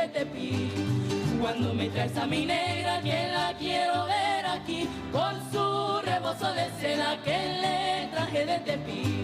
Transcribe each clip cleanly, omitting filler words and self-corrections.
de Tepic. Cuando me traes a mi negra, que la quiero ver aquí, con su rebozo de seda que le traje de Tepic.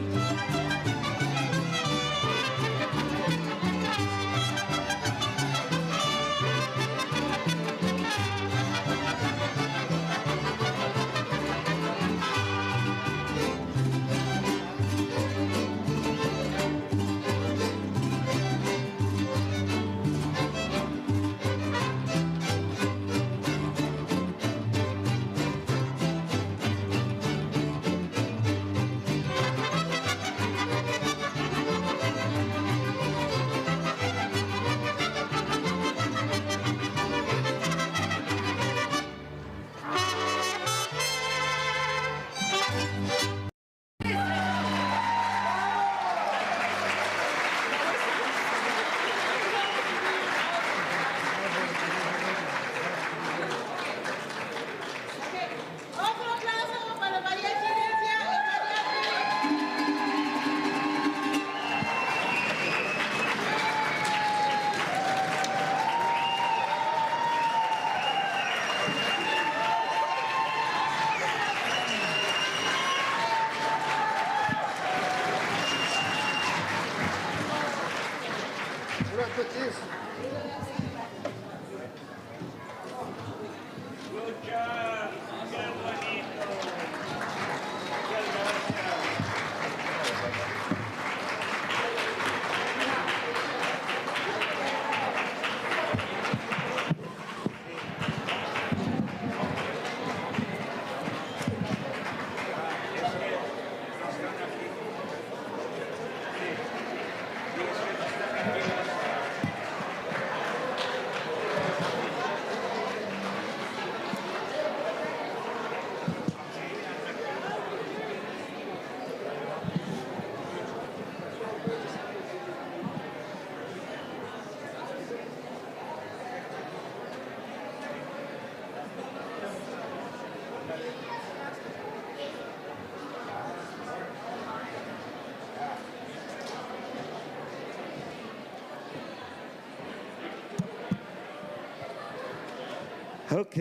Ok,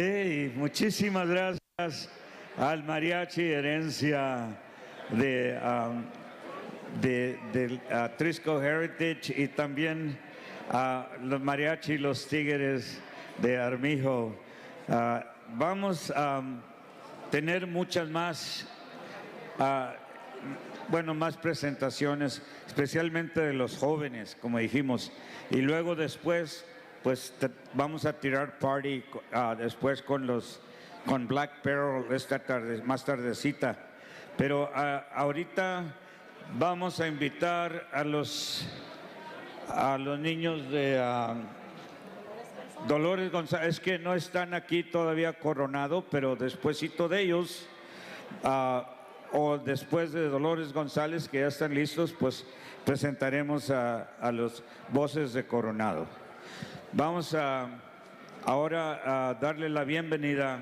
muchísimas gracias al Mariachi Herencia de Trisco Heritage y también a los Mariachi Los Tigres de Armijo. Vamos a tener muchas más, más presentaciones, especialmente de los jóvenes, como dijimos, y luego después pues vamos a tirar party después con Black Pearl esta tarde, más tardecita. Pero ahorita vamos a invitar a los niños de Dolores González, que no están aquí todavía coronado, pero despuésito de ellos, o después de Dolores González, que ya están listos, presentaremos a los voces de coronado. Vamos ahora a darle la bienvenida.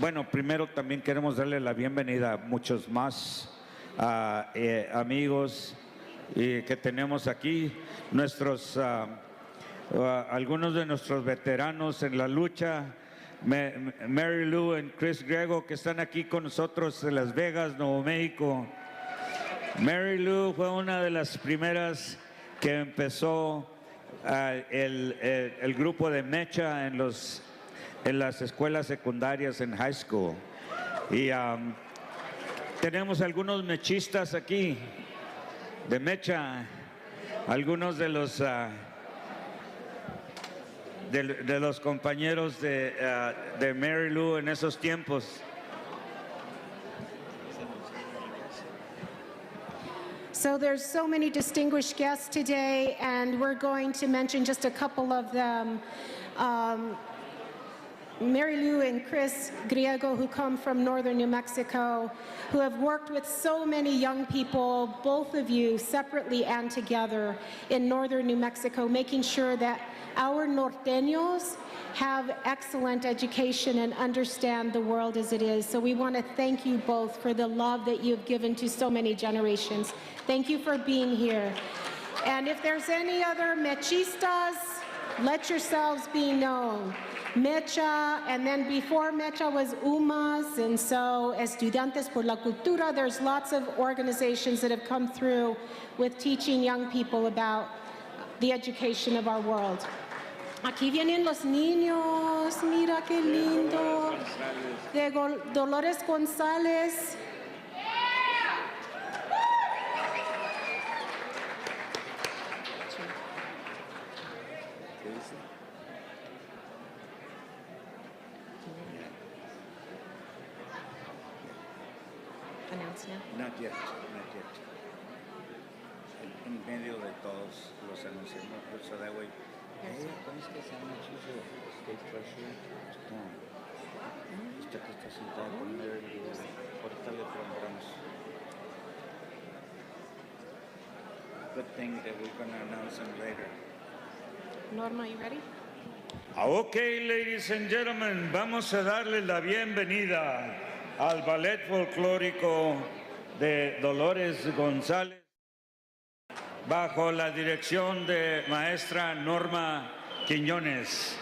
Bueno, primero también queremos darle la bienvenida a muchos más amigos que tenemos aquí, algunos de nuestros veteranos en la lucha, Mary Lou y Chris Grego, que están aquí con nosotros de Las Vegas, Nuevo México. Mary Lou fue una de las primeras que empezó el grupo de Mecha en las escuelas secundarias en high school. Y tenemos algunos mechistas aquí de Mecha, algunos de los compañeros de Mary Lou en esos tiempos. So there's so many distinguished guests today, and we're going to mention just a couple of them. Mary Lou and Chris Griego, who come from northern New Mexico, who have worked with so many young people, both of you separately and together in northern New Mexico, making sure that our norteños have excellent education and understand the world as it is. So we want to thank you both for the love that you've given to so many generations. Thank you for being here. And if there's any other mechistas, Let yourselves be known. Mecha, and then before Mecha was UMAS, and so Estudiantes por la Cultura. There's lots of organizations that have come through with teaching young people about the education of our world. Aquí vienen los niños, mira qué lindo. De Dolores González. Not yet, not yet. En medio de todos los anunciamos, so that way. ¿Cómo es que se llama el chico? State Treasurer. Esta que está sentada con Mary. Ahorita le preguntamos. Good thing that we're going to announce them later. Norma, you ready? Okay, ladies and gentlemen, vamos a darle la bienvenida al ballet folclórico de Dolores González, bajo la dirección de maestra Norma Quiñones.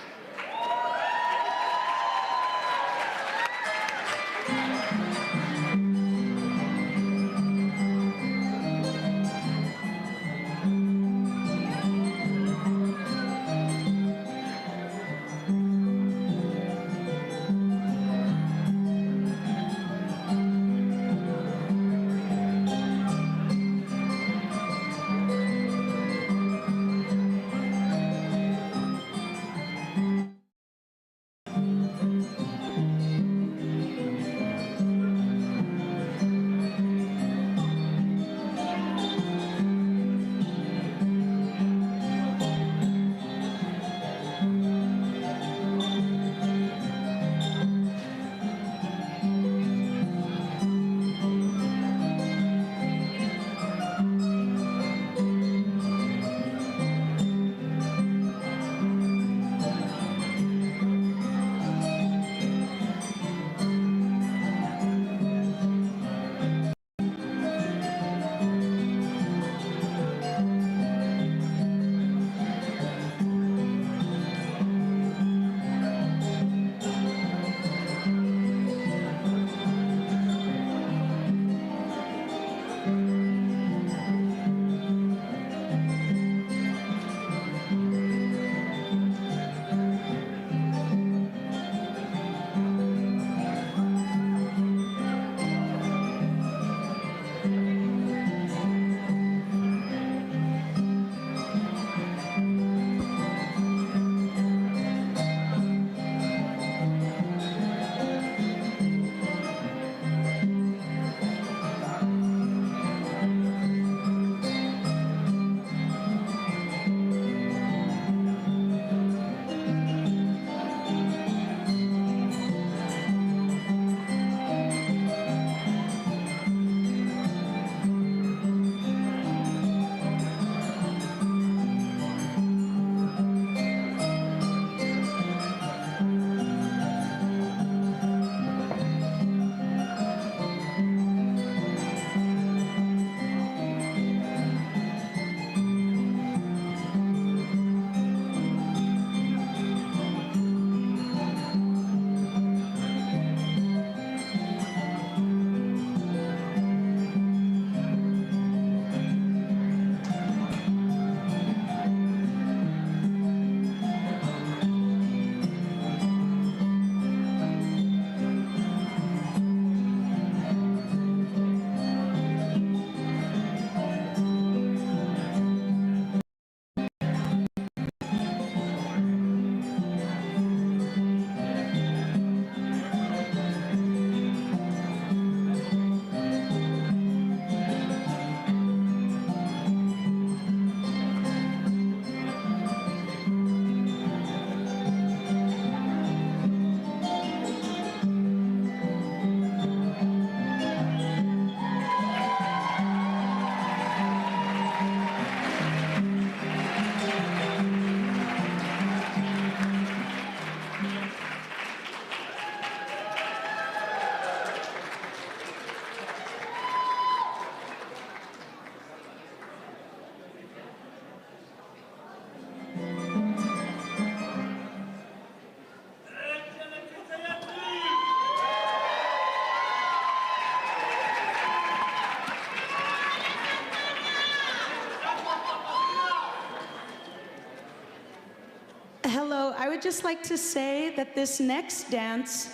would just like to say that this next dance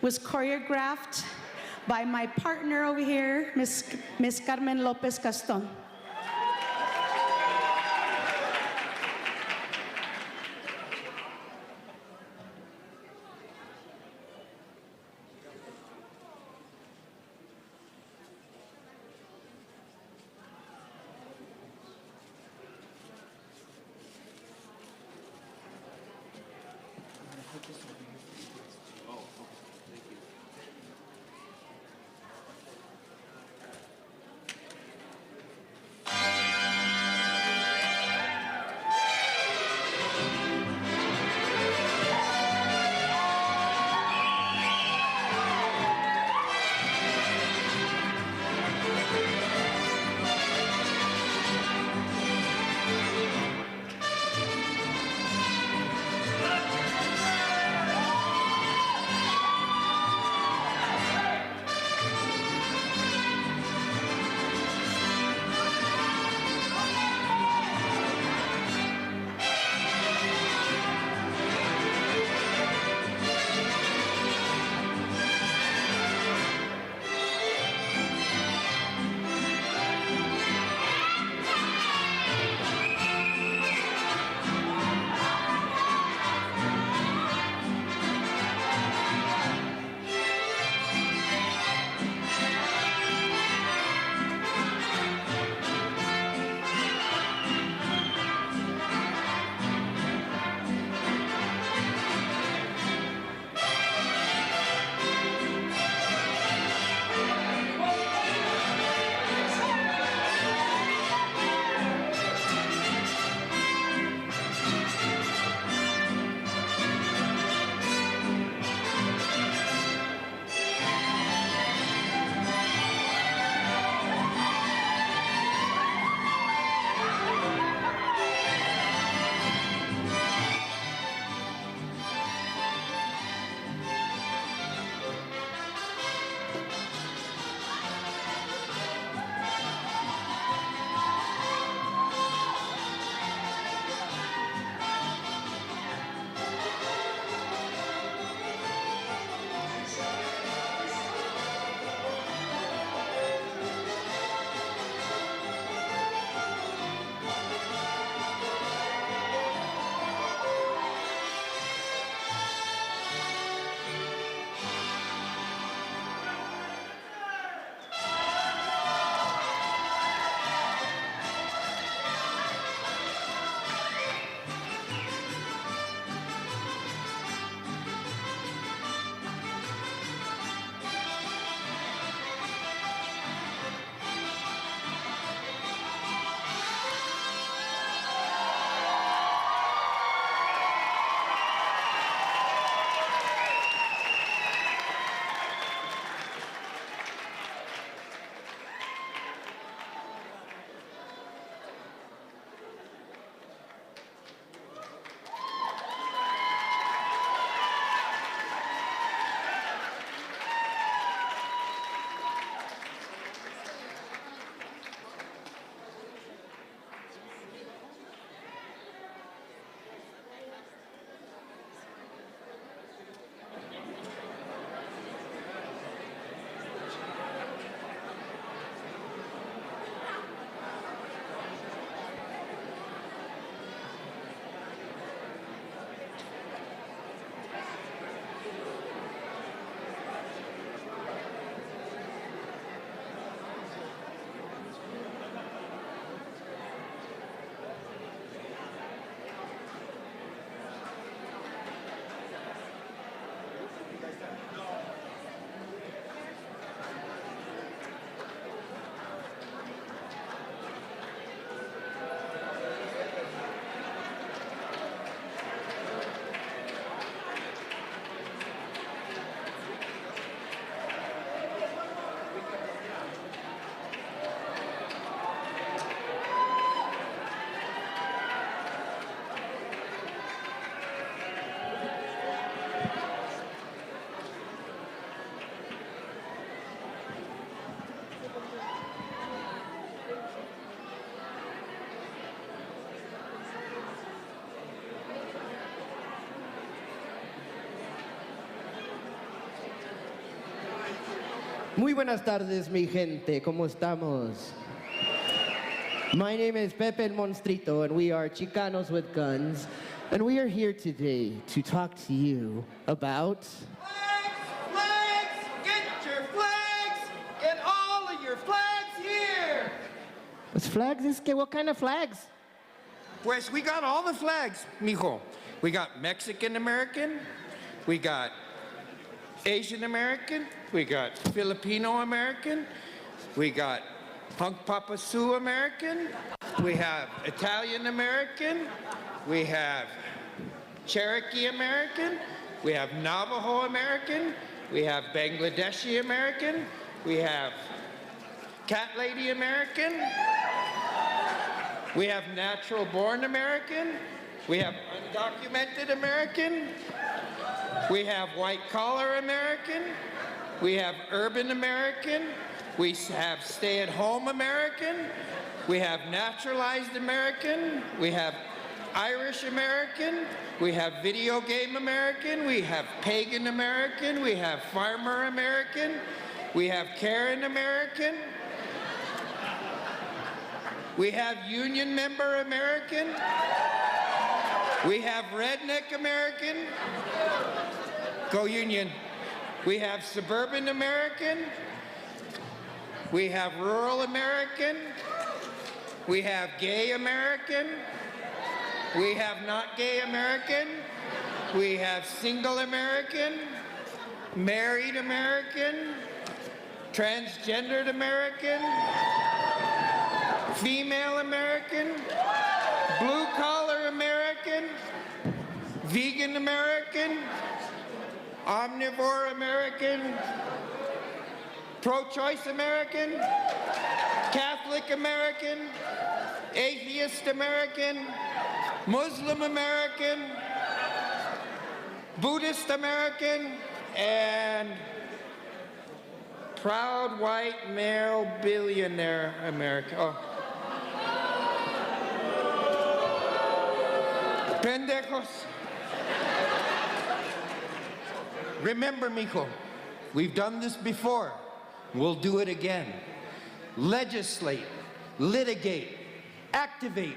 was choreographed by my partner over here, Miss Carmen Lopez Caston. Muy buenas tardes, mi gente. ¿Cómo estamos? My name is Pepe el Monstrito, and we are Chicanos with Guns. And we are here today to talk to you about... Flags! Get your flags! Get all of your flags here! What's flags? What kind of flags? Pues we got all the flags, mijo. We got Mexican American, we got Asian American, we got Filipino American, we got Punk Papa Sioux American, we have Italian American, we have Cherokee American, we have Navajo American, we have Bangladeshi American, we have Cat Lady American, we have Natural Born American, we have Undocumented American, we have White Collar American, we have Urban American, we have Stay-at-Home American, we have Naturalized American, we have Irish American, we have Video Game American, we have Pagan American, we have Farmer American, we have Karen American, we have Union Member American, we have Redneck American, go Union, we have Suburban American, we have Rural American, we have Gay American, we have Not Gay American, we have Single American, Married American, Transgendered American, Female American, Blue Collar American, Vegan American, Omnivore American, Pro-Choice American, Catholic American, Atheist American, Muslim American, Buddhist American, and Proud White Male Billionaire American. Oh. Pendejos. Remember, mijo, we've done this before. We'll do it again. Legislate, litigate, activate.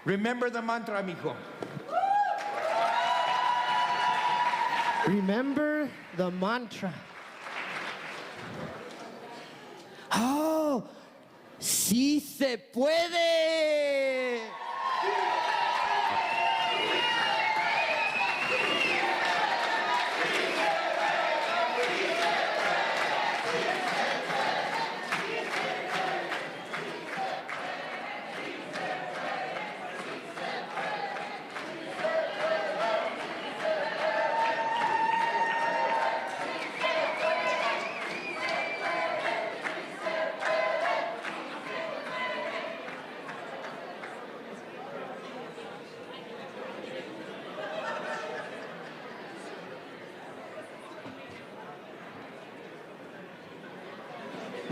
Remember the mantra, mijo. Remember the mantra. Oh, sí se puede.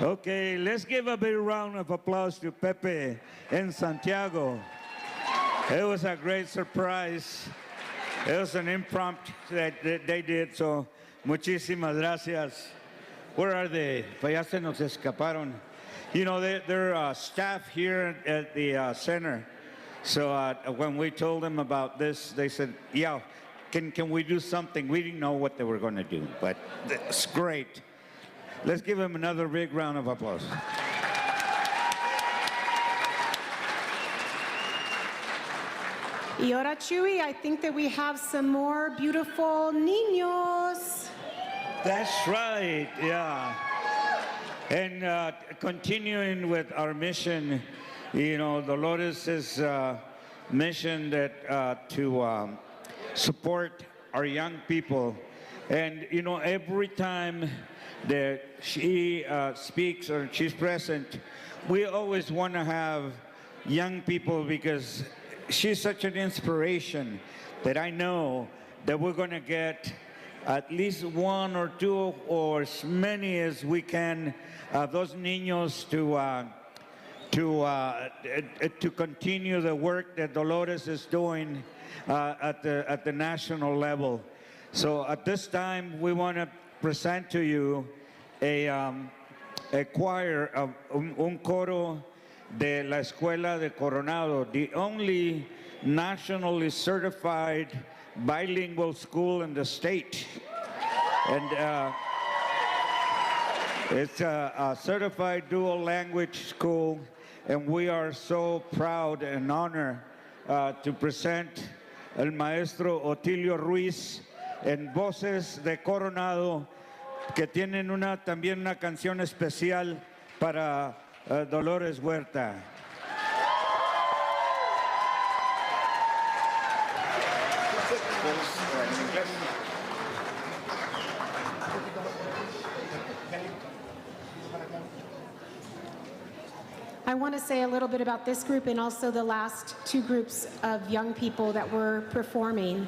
Okay, let's give a big round of applause to Pepe and Santiago. It was a great surprise. It was an impromptu that they did, so muchísimas gracias. Where are they? Pues ya se nos escaparon. You know, they're staff here at the center. So when we told them about this, they said, yeah, can we do something? We didn't know what they were going to do, but it's great. Let's give them another big round of applause. Y ahora, Chuy, I think that we have some more beautiful niños. That's right, yeah. And continuing with our mission, you know, Dolores' mission that to support our young people. And, you know, every time that she speaks or she's present, we always want to have young people because she's such an inspiration that I know that we're going to get at least one or two or as many as we can those niños to continue the work that Dolores is doing at the national level. So at this time, we want to present to you a choir, un coro de la Escuela de Coronado, the only nationally certified bilingual school in the state. And it's a certified dual language school, and we are so proud and honored to present el maestro Otilio Ruiz en voces de Coronado, que tienen también una canción especial para Dolores Huerta. I want to say a little bit about this group and also the last two groups of young people that were performing.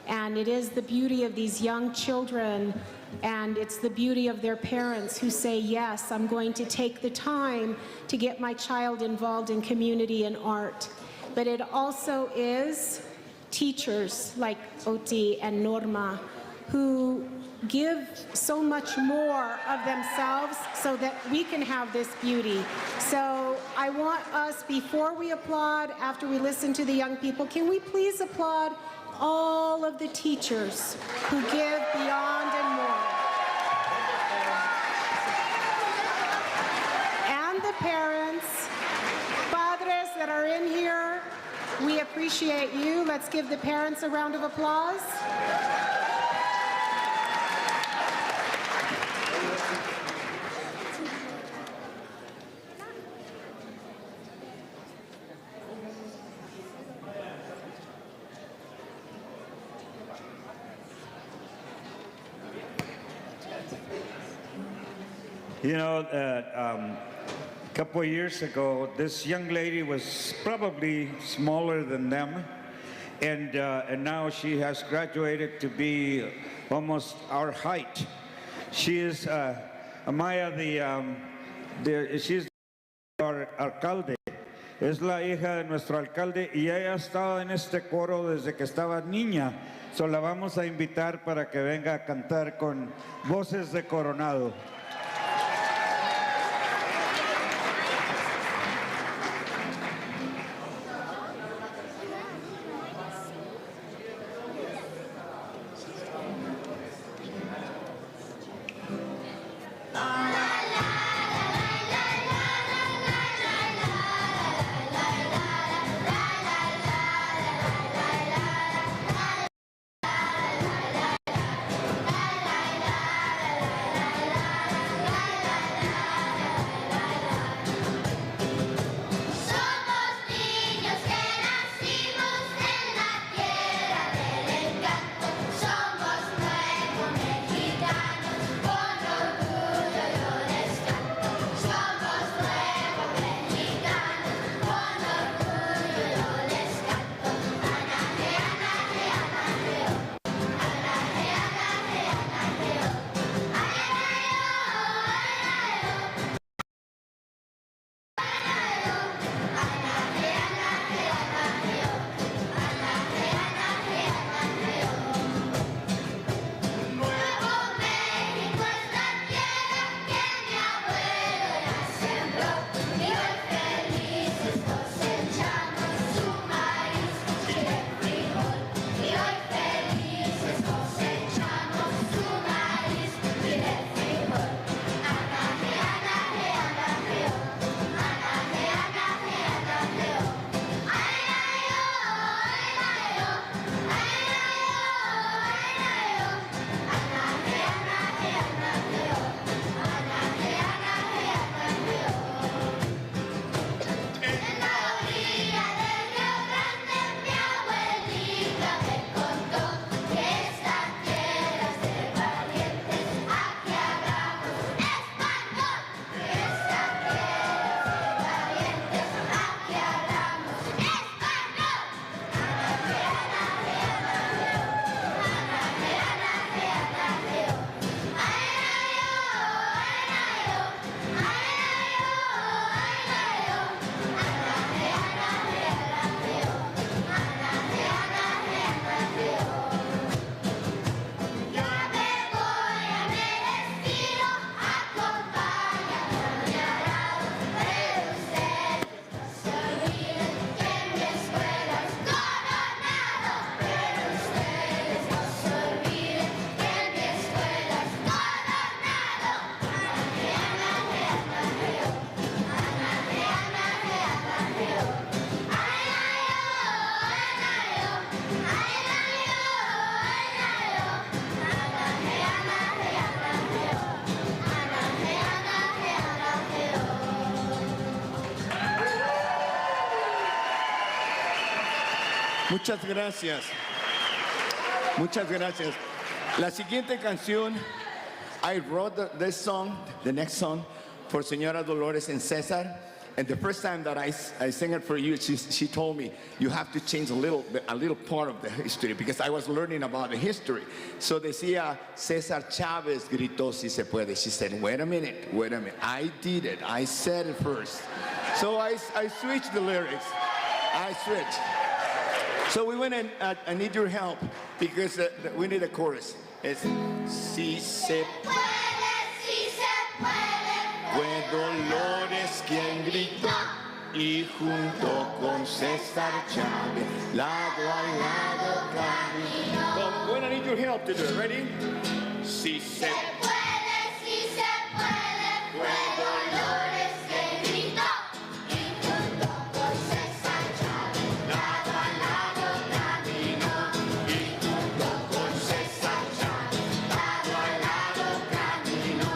And it is the beauty of these young children, and it's the beauty of their parents who say, yes, I'm going to take the time to get my child involved in community and art. But it also is teachers like Oti and Norma who give so much more of themselves so that we can have this beauty. So I want us, before we applaud, after we listen to the young people, can we please applaud all of the teachers who give beyond and more? And the parents, padres that are in here, we appreciate you. Let's give the parents a round of applause. You know, a couple of years ago, this young lady was probably smaller than them, and now she has graduated to be almost our height. She is Amaya, she's our alcalde. Es la hija de nuestro alcalde y ella ha estado en este coro desde que estaba niña. So la vamos a invitar para que venga a cantar con voces de Coronado. Muchas gracias. Muchas gracias. La siguiente canción, I wrote this song, the next song, for Señora Dolores and César. And the first time that I sang it for you, she told me, you have to change a little part of the history, because I was learning about the history. So decía, César Chávez gritó, Si Se Puede. She said, wait a minute. I did it. I said it first. So I switched the lyrics. I switched. So we went and I need your help, because we need a chorus. It's Si Se Puede, Si Se Puede. Fue Dolores quien gritó y junto con César Chávez lado a lado caminó. So when I need your help to do it, ready? Si se puede, si se puede. Fue Dolores quien gritó y junto con César Chávez lado a lado caminó. Y junto con César Chávez lado a lado caminó.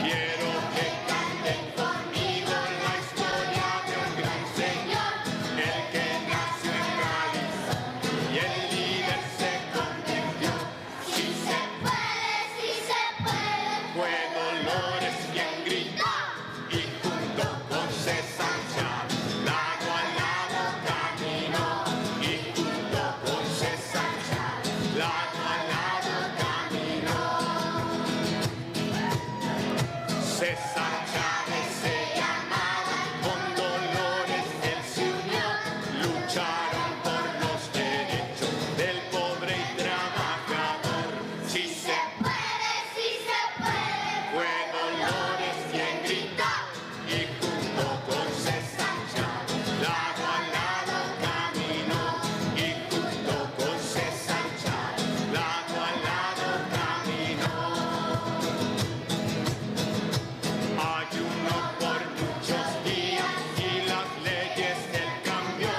Quiero que canten conmigo la historia de un gran señor, el que nació en Cádiz y el líder se convirtió. Si se puede, fue Dolores quien gritó y junto con César Chávez lado a lado caminó. Y junto con César Chávez lado a lado caminó. César Chávez se llamaba, con Dolores él se unió, lucharon por los derechos del pobre y trabajador. Si se puede, fue Dolores quien gritó y junto con César Chávez lado a lado caminó. Y junto con César Chávez lado a lado caminó. Ayunó por muchos días y las leyes él cambió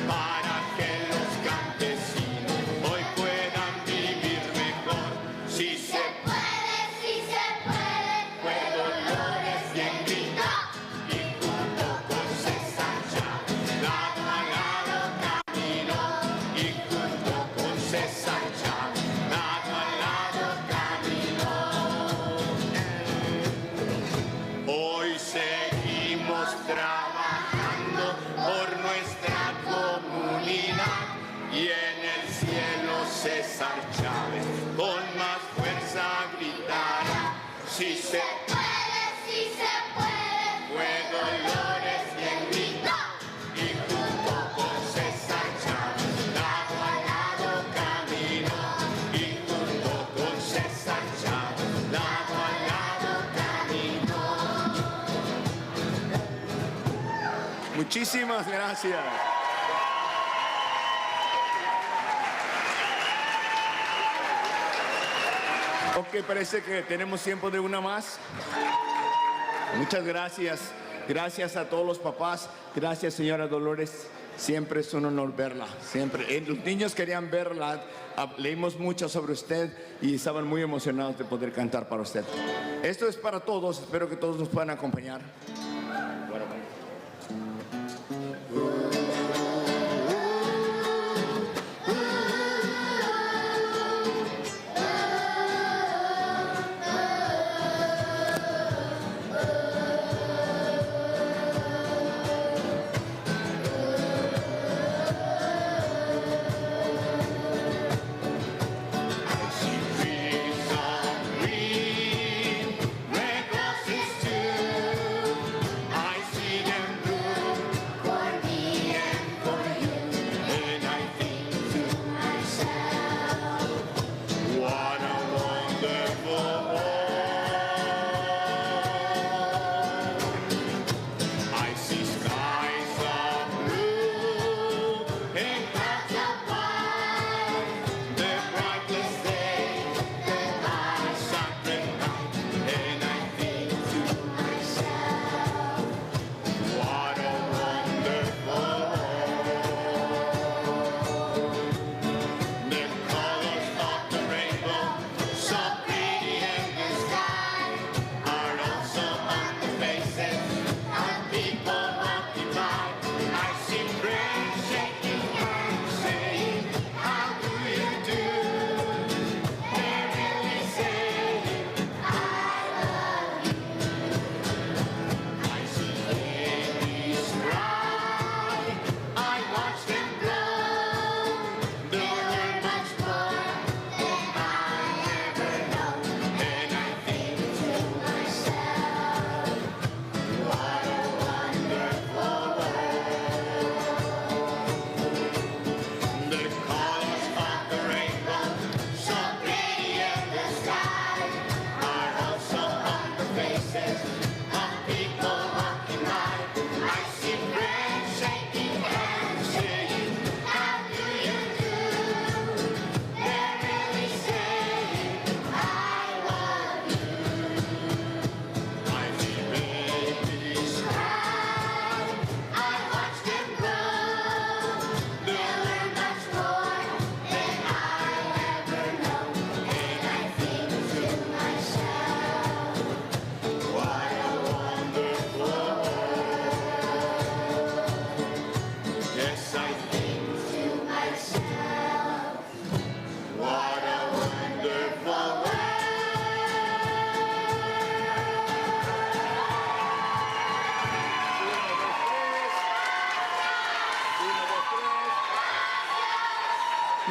para que los campesinos hoy puedan vivir mejor. Si se puede, fue Dolores quien gritó y junto con César Chávez lado a lado caminó. Y junto con César Chávez lado a lado caminó. Hoy seguimos trabajando por nuestra comunidad y en el cielo César Chávez con más fuerza gritará. Si se puede, fue Dolores quien gritó y junto con César Chávez lado a lado caminó. Y junto con César Chávez lado a lado caminó. Muchísimas gracias. Ok, parece que tenemos tiempo de una más. Muchas gracias. Gracias a todos los papás. Gracias, señora Dolores. Siempre es un honor verla. Siempre. Los niños querían verla. Leímos mucho sobre usted y estaban muy emocionados de poder cantar para usted. Esto es para todos. Espero que todos nos puedan acompañar.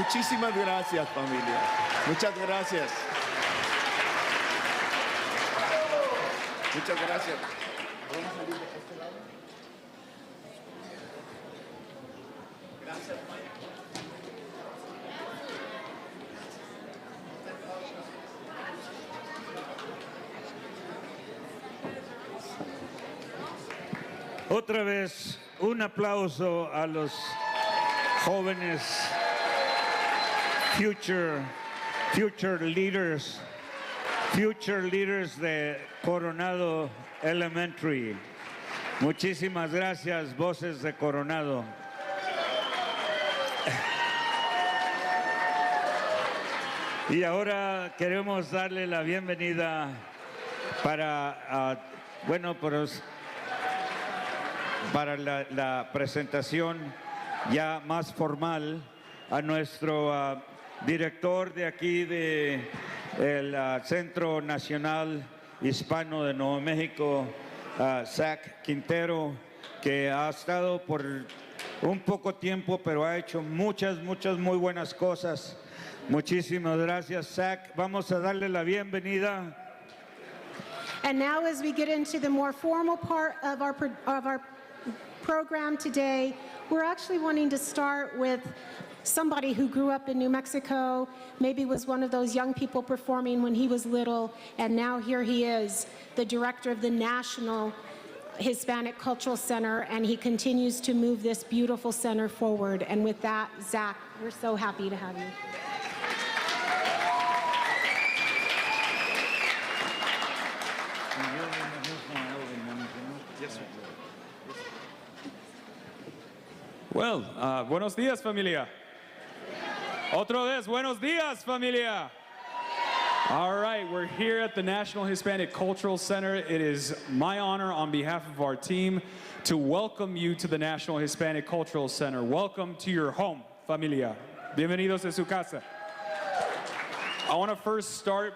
Muchísimas gracias, familia. Muchas gracias. Muchas gracias. Otra vez, un aplauso a los jóvenes future leaders de Coronado Elementary. Muchísimas gracias, voces de Coronado. Y ahora queremos darle la bienvenida para la presentación ya más formal a nuestro director de aquí del Centro Nacional Hispano de Nuevo México, Zach Quintero, que ha estado por un poco tiempo, pero ha hecho muchas muy buenas cosas. Muchísimas gracias, Zach. Vamos a darle la bienvenida. And now as we get into the more formal part of our program today, we're actually wanting to start with somebody who grew up in New Mexico, maybe was one of those young people performing when he was little, and now here he is, the director of the National Hispanic Cultural Center, and he continues to move this beautiful center forward. And with that, Zach, we're so happy to have you. Well, buenos días, familia. Otra vez, buenos días, familia. All right, we're here at the National Hispanic Cultural Center. It is my honor on behalf of our team to welcome you to the National Hispanic Cultural Center. Welcome to your home, familia. Bienvenidos a su casa. I want to first start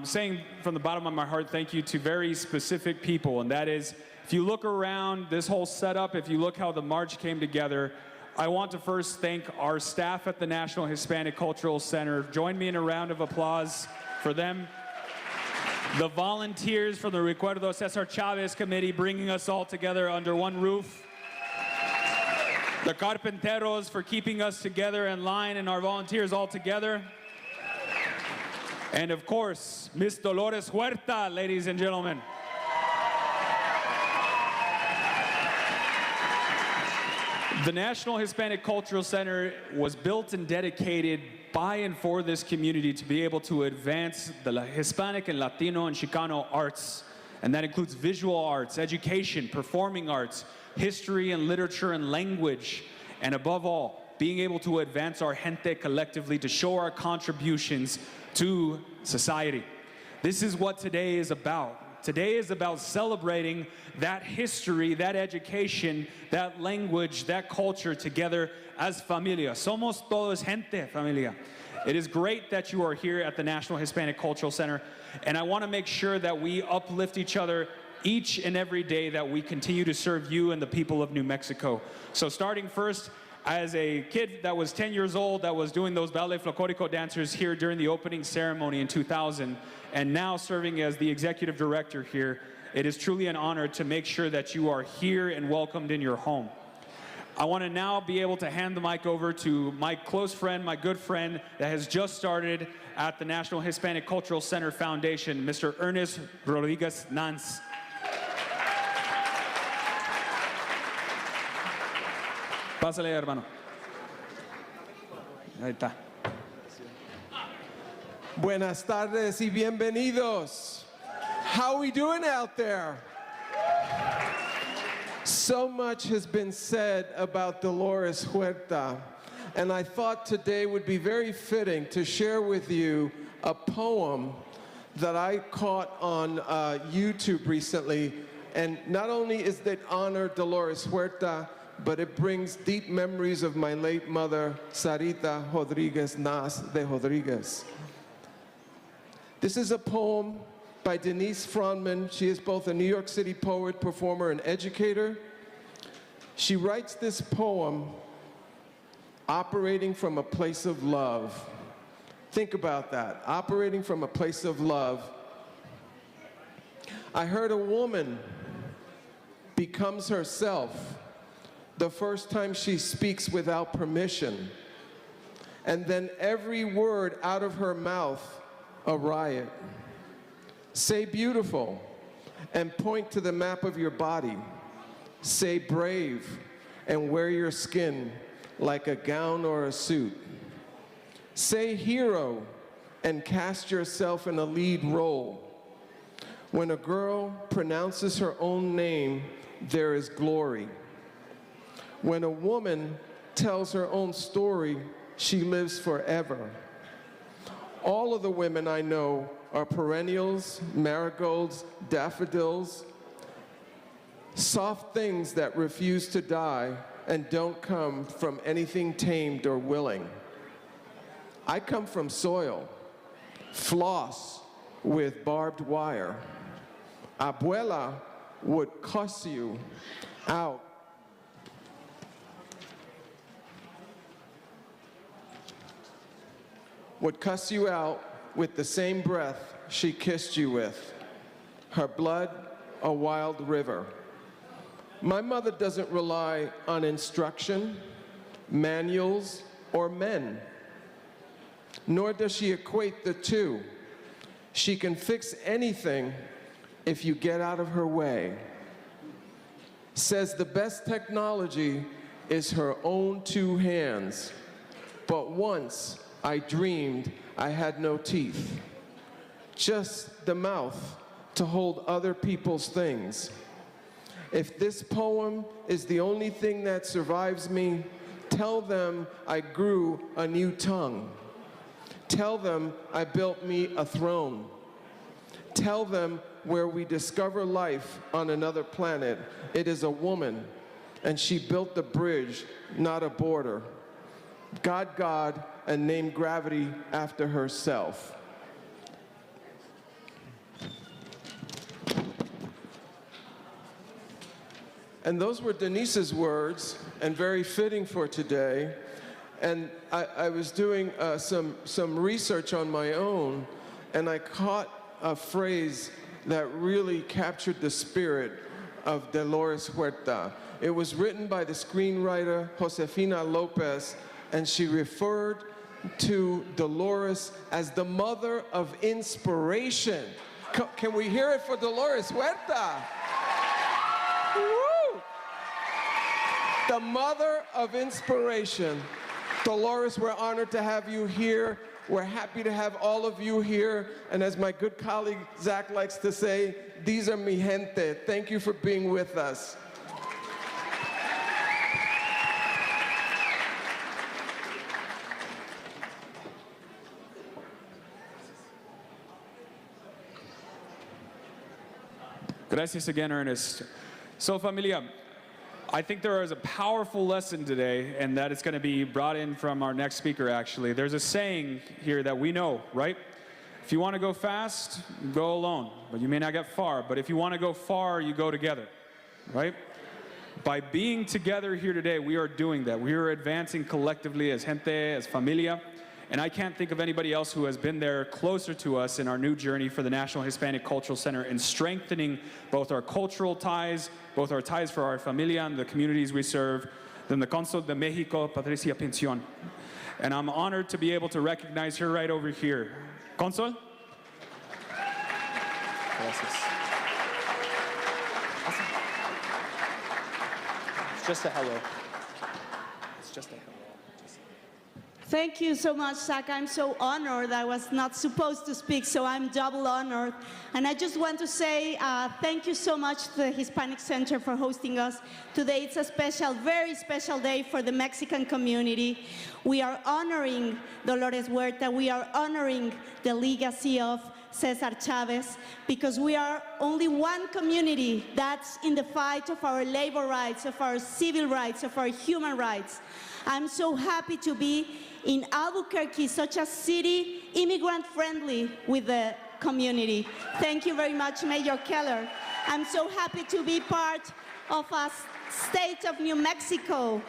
saying from the bottom of my heart thank you to very specific people, and that is, if you look around this whole setup, if you look how the march came together, I want to first thank our staff at the National Hispanic Cultural Center. Join me in a round of applause for them. The volunteers from the Recuerda Cesar Chavez Committee bringing us all together under one roof. The Carpinteros for keeping us together in line and our volunteers all together. And of course, Miss Dolores Huerta, ladies and gentlemen. The National Hispanic Cultural Center was built and dedicated by and for this community to be able to advance the Hispanic and Latino and Chicano arts. And that includes visual arts, education, performing arts, history and literature and language. And above all, being able to advance our gente collectively to show our contributions to society. This is what today is about. Today is about celebrating that history, that education, that language, that culture together as familia. Somos todos gente, familia. It is great that you are here at the National Hispanic Cultural Center, and I want to make sure that we uplift each other each and every day, that we continue to serve you and the people of New Mexico. So starting first, as a kid that was 10 years old that was doing those ballet folklorico dancers here during the opening ceremony in 2000, and now serving as the executive director here, it is truly an honor to make sure that you are here and welcomed in your home. I want to now be able to hand the mic over to my close friend, my good friend that has just started at the National Hispanic Cultural Center Foundation, Mr. Ernest Rodriguez Nance. Pásale, hermano. Ahí está. Buenas tardes y bienvenidos. How are we doing out there? So much has been said about Dolores Huerta, and I thought today would be very fitting to share with you a poem that I caught on YouTube recently. And not only is it honor Dolores Huerta, but it brings deep memories of my late mother, Sarita Rodriguez Nas de Rodriguez. This is a poem by Denise Frontman. She is both a New York City poet, performer, and educator. She writes this poem operating from a place of love. Think about that, operating from a place of love. I heard a woman becomes herself the first time she speaks without permission, and then every word out of her mouth, a riot. Say beautiful, and point to the map of your body. Say brave, and wear your skin like a gown or a suit. Say hero, and cast yourself in a lead role. When a girl pronounces her own name, there is glory. When a woman tells her own story, she lives forever. All of the women I know are perennials, marigolds, daffodils, soft things that refuse to die and don't come from anything tamed or willing. I come from soil, floss with barbed wire. Abuela would cuss you out. Would cuss you out with the same breath she kissed you with. Her blood, a wild river. My mother doesn't rely on instruction, manuals, or men. Nor does she equate the two. She can fix anything if you get out of her way. Says the best technology is her own two hands. But once I dreamed I had no teeth, just the mouth to hold other people's things. If this poem is the only thing that survives me, tell them I grew a new tongue. Tell them I built me a throne. Tell them where we discover life on another planet, it is a woman, and she built the bridge, not a border. God, and named gravity after herself. And those were Denise's words, and very fitting for today. And I was doing some research on my own, and I caught a phrase that really captured the spirit of Dolores Huerta. It was written by the screenwriter Josefina Lopez, and she referred to Dolores as the mother of inspiration. Can we hear it for Dolores Huerta? Woo! The mother of inspiration. Dolores, we're honored to have you here. We're happy to have all of you here. And as my good colleague Zach likes to say, these are mi gente. Thank you for being with us. Gracias again, Ernest. So, familia, I think there is a powerful lesson today, and that it's going to be brought in from our next speaker, actually. There's a saying here that we know, right? If you want to go fast, go alone, but you may not get far. But if you want to go far, you go together, right? By being together here today, we are doing that. We are advancing collectively as gente, as familia. And I can't think of anybody else who has been there closer to us in our new journey for the National Hispanic Cultural Center in strengthening both our cultural ties, both our ties for our familia and the communities we serve, than the Consul de Mexico, Patricia Pincion. And I'm honored to be able to recognize her right over here. Consul? Gracias. Awesome. It's just a hello. It's just a hello. Thank you so much, Zach. I'm so honored. I was not supposed to speak, so I'm double honored. And I just want to say thank you so much to the Hispanic Center for hosting us. Today it's a special, very special day for the Mexican community. We are honoring Dolores Huerta. We are honoring the legacy of Cesar Chavez, because we are only one community that's in the fight of our labor rights, of our civil rights, of our human rights. I'm so happy to be in Albuquerque, such a city immigrant-friendly with the community. Thank you very much, Mayor Keller. I'm so happy to be part of a state of New Mexico.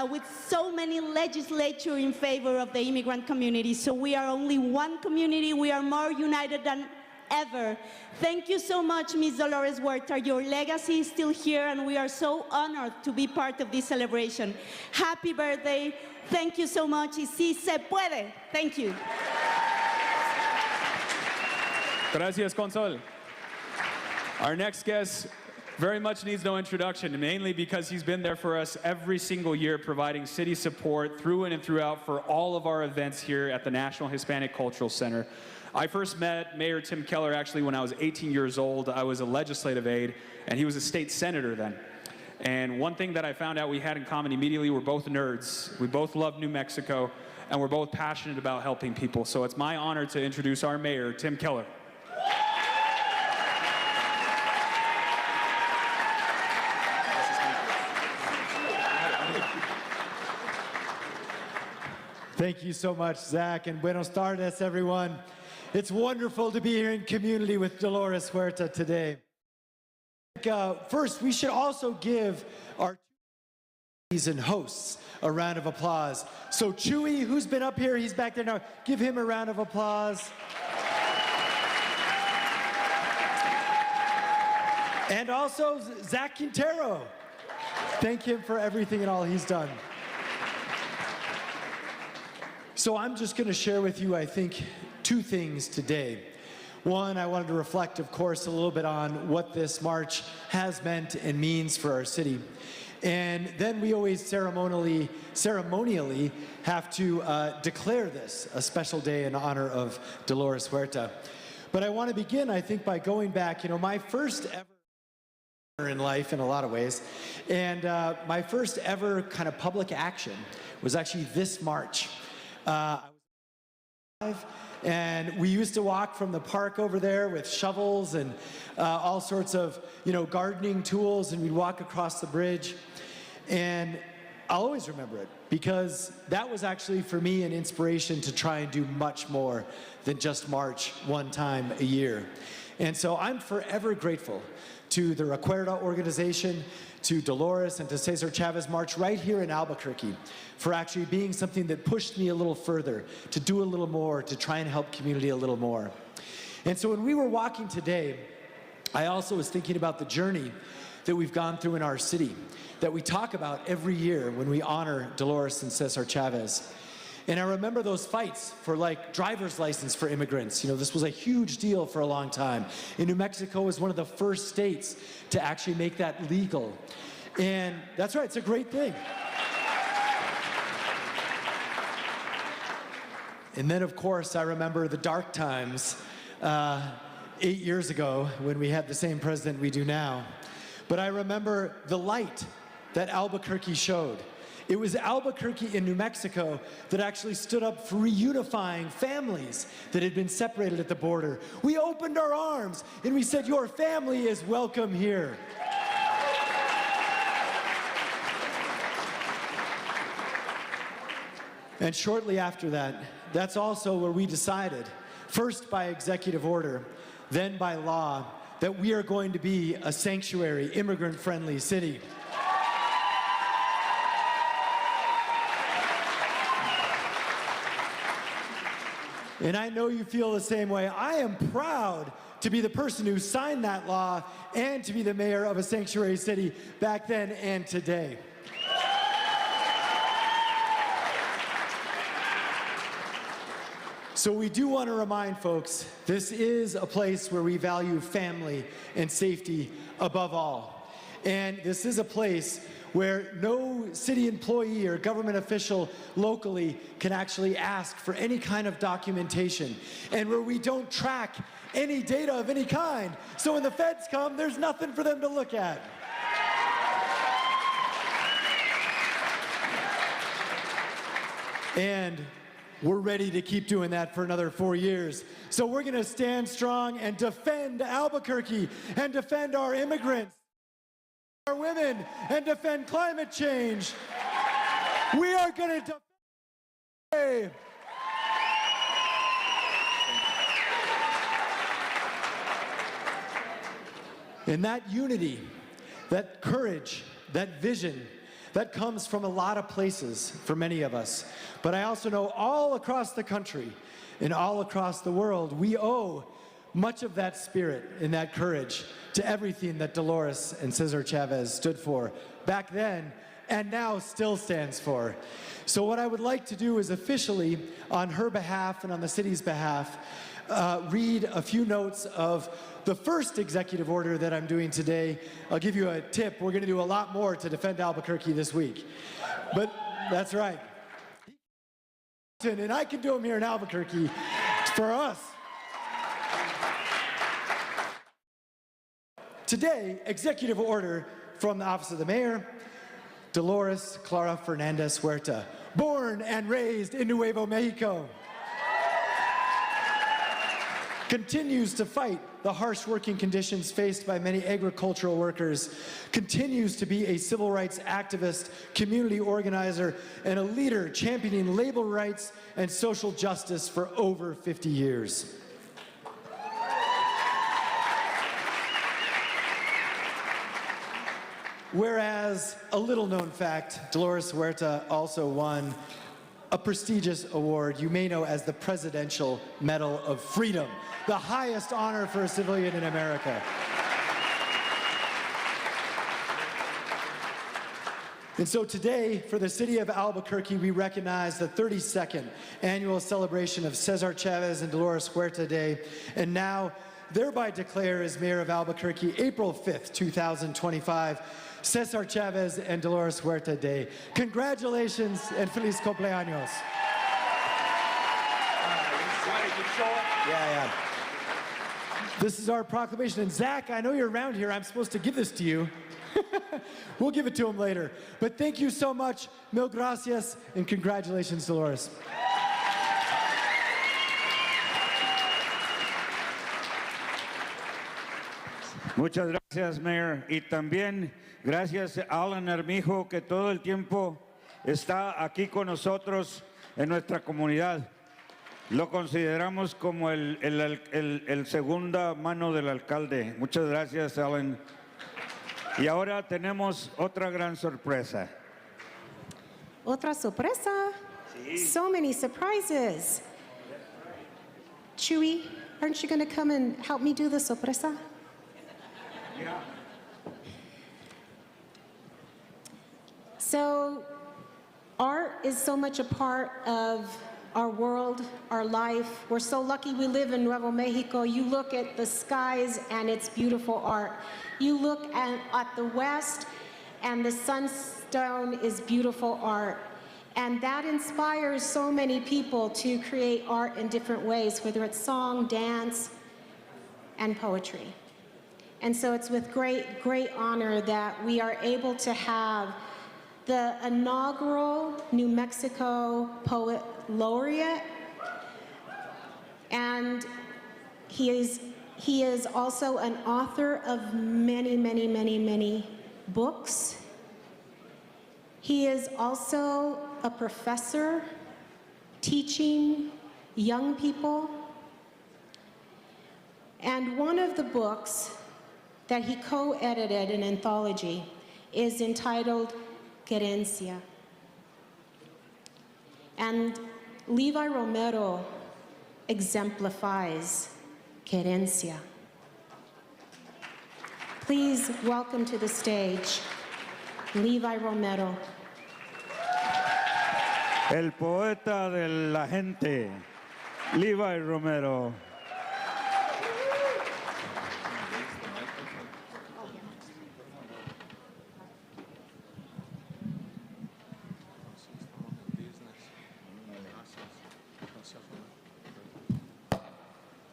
with so many legislature in favor of the immigrant community. So we are only one community. We are more united than ever. Thank you so much, Ms. Dolores Huerta. Your legacy is still here, and we are so honored to be part of this celebration. Happy birthday. Thank you so much. Y sí se puede. Thank you. Gracias, Consol. Our next guest very much needs no introduction, mainly because he's been there for us every single year, providing city support through and throughout for all of our events here at the National Hispanic Cultural Center. I first met Mayor Tim Keller actually when I was 18 years old. I was a legislative aide, and he was a state senator then. And one thing that I found out we had in common immediately, we're both nerds. We both love New Mexico, and we're both passionate about helping people. So it's my honor to introduce our mayor, Tim Keller. Thank you so much, Zach, and buenos tardes, everyone. It's wonderful to be here in community with Dolores Huerta today. First, we should also give our and hosts a round of applause. So Chewy, who's been up here, he's back there now. Give him a round of applause. And also Zach Quintero. Thank him for everything and all he's done. So I'm just going to share with you, I think, two things today. One, I wanted to reflect, of course, a little bit on what this march has meant and means for our city. And then we always ceremonially have to declare this a special day in honor of Dolores Huerta. But I want to begin, I think, by going back, my first ever in life in a lot of ways. And my first ever kind of public action was actually this March. I was 5, and we used to walk from the park over there with shovels and all sorts of, gardening tools, and we'd walk across the bridge. And I'll always remember it because that was actually for me an inspiration to try and do much more than just march one time a year. And so I'm forever grateful to the Recuerda organization, to Dolores, and to Cesar Chavez March right here in Albuquerque for actually being something that pushed me a little further, to do a little more, to try and help community a little more. And so when we were walking today, I also was thinking about the journey that we've gone through in our city, that we talk about every year when we honor Dolores and Cesar Chavez. And I remember those fights for driver's license for immigrants. This was a huge deal for a long time. And New Mexico was one of the first states to actually make that legal. And that's right, it's a great thing. And then, of course, I remember the dark times 8 years ago when we had the same president we do now. But I remember the light that Albuquerque showed. It was Albuquerque in New Mexico that actually stood up for reunifying families that had been separated at the border. We opened our arms and we said, your family is welcome here. And shortly after that, that's also where we decided, first by executive order, then by law, that we are going to be a sanctuary, immigrant-friendly city. And I know you feel the same way. I am proud to be the person who signed that law and to be the mayor of a sanctuary city back then and today. So we do want to remind folks, this is a place where we value family and safety above all. And this is a place where no city employee or government official locally can actually ask for any kind of documentation, and where we don't track any data of any kind. So when the feds come, there's nothing for them to look at. And we're ready to keep doing that for another 4 years. So we're going to stand strong and defend Albuquerque and defend our immigrants, our women, and defend climate change. We are going to defend. And that unity, that courage, that vision, That comes from a lot of places for many of us. But I also know all across the country and all across the world, we owe much of that spirit and that courage to everything that Dolores and Cesar Chavez stood for back then and now still stands for. So what I would like to do is officially, on her behalf and on the city's behalf, read a few notes of the first executive order that I'm doing today. I'll give you a tip. We're going to do a lot more to defend Albuquerque this week. But that's right. And I can do them here in Albuquerque for us. Today, executive order from the Office of the Mayor, Dolores Clara Fernandez Huerta, born and raised in Nuevo Mexico, continues to fight the harsh working conditions faced by many agricultural workers, continues to be a civil rights activist, community organizer, and a leader championing labor rights and social justice for over 50 years. Whereas, a little-known fact, Dolores Huerta also won a prestigious award you may know as the Presidential Medal of Freedom, the highest honor for a civilian in America. And so today, for the city of Albuquerque, we recognize the 32nd annual celebration of Cesar Chavez and Dolores Huerta Day, and now thereby declare as Mayor of Albuquerque, April 5th, 2025, Cesar Chavez and Dolores Huerta Day. Congratulations and feliz cumpleaños. Yeah. This is our proclamation. And Zach, I know you're around here. I'm supposed to give this to you. We'll give it to him later. But thank you so much. Mil gracias and congratulations, Dolores. Muchas gracias, Mayor. Y también gracias a Alan Armijo, que todo el tiempo está aquí con nosotros en nuestra comunidad. Lo consideramos como el segunda mano del alcalde. Muchas gracias, Alan. Y ahora tenemos otra gran sorpresa. Otra sorpresa? Sí. So many surprises. Chewy, aren't you going to come and help me do the sorpresa? Yeah. So, art is so much a part of our world, our life. We're so lucky we live in Nuevo Mexico. You look at the skies and it's beautiful art. You look at the west and the sunstone is beautiful art. And that inspires so many people to create art in different ways, whether it's song, dance, and poetry. And so it's with great, great honor that we are able to have the inaugural New Mexico Poet Laureate. And he is also an author of many, many, many, many books. He is also a professor teaching young people. And one of the books that he co-edited, an anthology, is entitled Querencia. And Levi Romero exemplifies Querencia. Please welcome to the stage Levi Romero. El poeta de la gente, Levi Romero.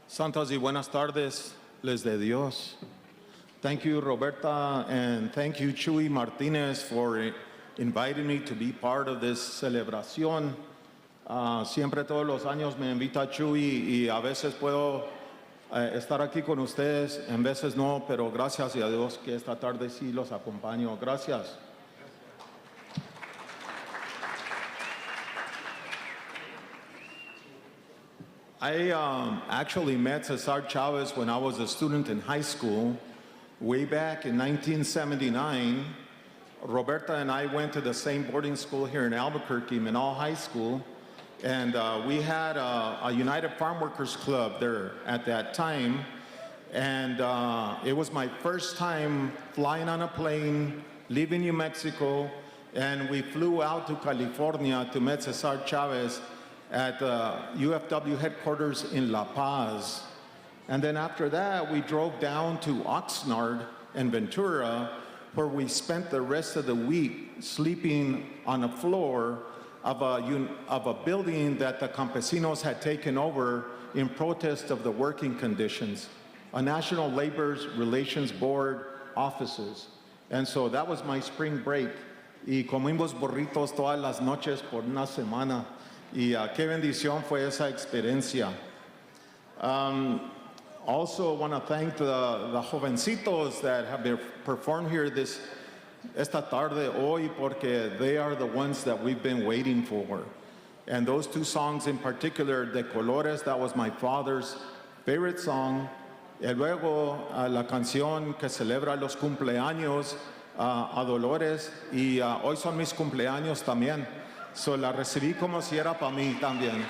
Santas y buenas tardes, les de Dios. Thank you, Roberta, and thank you, Chuy Martinez, for inviting me to be part of this celebración. Siempre todos los años me invita Chuy y a veces puedo estar aquí con ustedes, en veces no, pero gracias a Dios que esta tarde sí los acompaño. Gracias. I actually met Cesar Chavez when I was a student in high school, way back in 1979, Roberta and I went to the same boarding school here in Albuquerque, Menal High School, and we had a United Farmworkers Club there at that time, and it was my first time flying on a plane, leaving New Mexico, and we flew out to California to meet Cesar Chavez at UFW headquarters in La Paz. And then after that, we drove down to Oxnard and Ventura, where we spent the rest of the week sleeping on a floor of a building that the campesinos had taken over in protest of the working conditions, a National Labor Relations Board offices. And so that was my spring break. Y comimos burritos todas las noches por una semana. Y qué bendición fue esa experiencia. Also want to thank the jovencitos that have been performed here esta tarde hoy, porque they are the ones that we've been waiting for. And those two songs in particular, De Colores, that was my father's favorite song. Y luego la canción que celebra los cumpleaños a Dolores, y hoy son mis cumpleaños también. So la recibí como si era para mí también.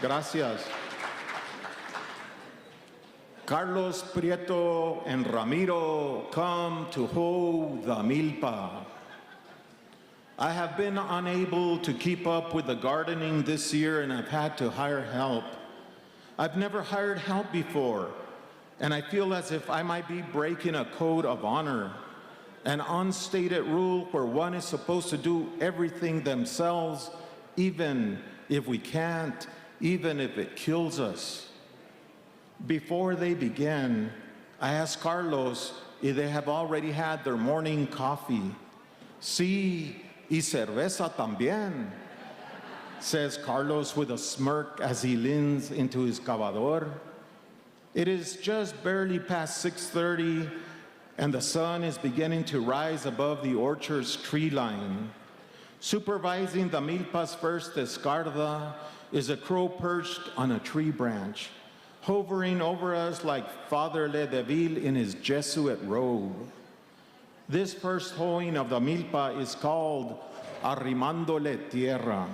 Gracias. Carlos Prieto and Ramiro come to hold the milpa. I have been unable to keep up with the gardening this year, and I've had to hire help. I've never hired help before, and I feel as if I might be breaking a code of honor, an unstated rule where one is supposed to do everything themselves, even if we can't, even if it kills us. Before they began, I asked Carlos if they have already had their morning coffee. Sí, y cerveza también, says Carlos with a smirk as he leans into his cavador. It is just barely past 6:30, and the sun is beginning to rise above the orchard's tree line. Supervising the milpa's first descarga is a crow perched on a tree branch, hovering over us like Father Ledeville in his Jesuit robe. This first hoeing of the milpa is called arrimándole tierra,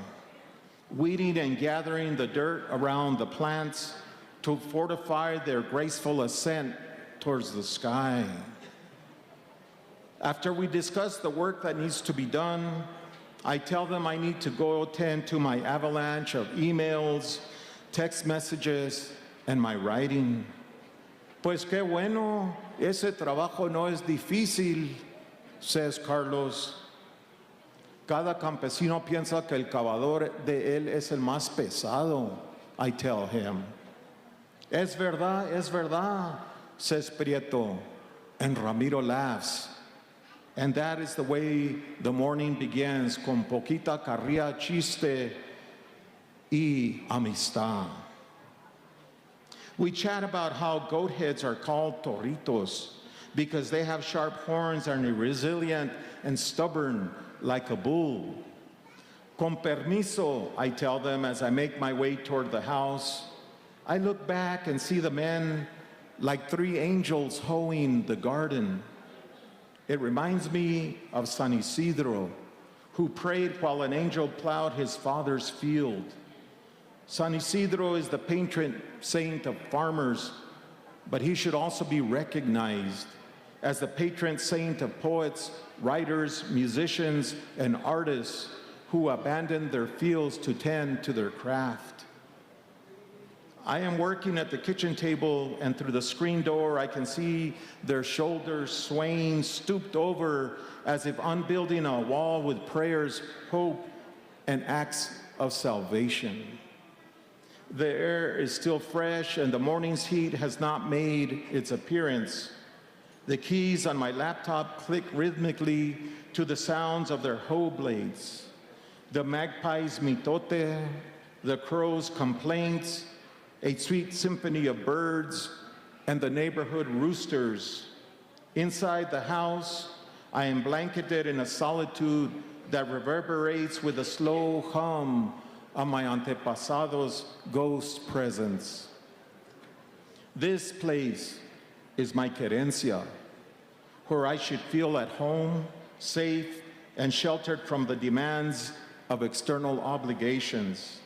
weeding and gathering the dirt around the plants to fortify their graceful ascent towards the sky. After we discuss the work that needs to be done, I tell them I need to go attend to my avalanche of emails, text messages, and my writing. Pues qué bueno, ese trabajo no es difícil, says Carlos. Cada campesino piensa que el cavador de él es el más pesado, I tell him. Es verdad, says Prieto, and Ramiro laughs. And that is the way the morning begins, con poquita carrilla, chiste y amistad. We chat about how goat heads are called torritos because they have sharp horns and are resilient and stubborn like a bull. Con permiso, I tell them as I make my way toward the house. I look back and see the men like three angels hoeing the garden. It reminds me of San Isidro, who prayed while an angel plowed his father's field. San Isidro is the patron saint of farmers, but he should also be recognized as the patron saint of poets, writers, musicians, and artists who abandoned their fields to tend to their craft. I am working at the kitchen table, and through the screen door, I can see their shoulders swaying, stooped over as if unbuilding a wall with prayers, hope, and acts of salvation. The air is still fresh, and the morning's heat has not made its appearance. The keys on my laptop click rhythmically to the sounds of their hoe blades. The magpie's mitote, the crow's complaints, a sweet symphony of birds, and the neighborhood roosters. Inside the house, I am blanketed in a solitude that reverberates with a slow hum of my antepasados' ghost presence. This place is my querencia, where I should feel at home, safe, and sheltered from the demands of external obligations.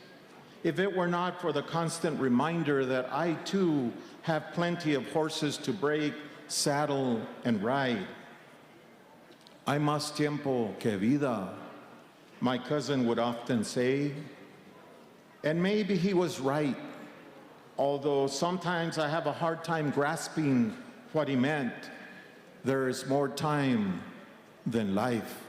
If it were not for the constant reminder that I too have plenty of horses to break, saddle, and ride. Hay más tiempo que vida, my cousin would often say. And maybe he was right, although sometimes I have a hard time grasping what he meant. There is more time than life.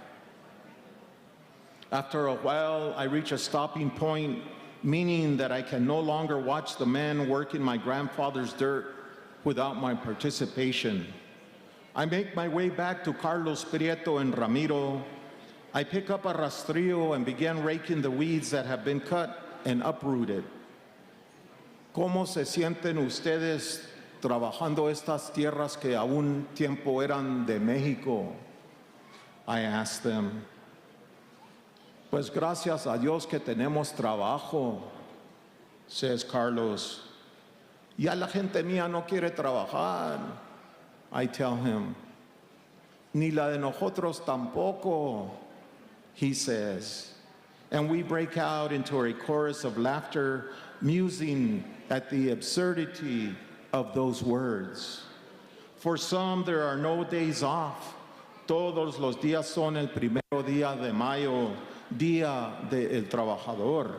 After a while, I reach a stopping point, meaning that I can no longer watch the men work in my grandfather's dirt without my participation. I make my way back to Carlos Prieto and Ramiro. I pick up a rastrillo and begin raking the weeds that have been cut and uprooted. ¿Cómo se sienten ustedes trabajando estas tierras que a un tiempo eran de México? I asked them. Pues gracias a Dios que tenemos trabajo, says Carlos. Ya la gente mía no quiere trabajar, I tell him. Ni la de nosotros tampoco, he says. And we break out into a chorus of laughter, musing at the absurdity of those words. For some, there are no days off. Todos los días son el primero día de mayo, Día del Trabajador.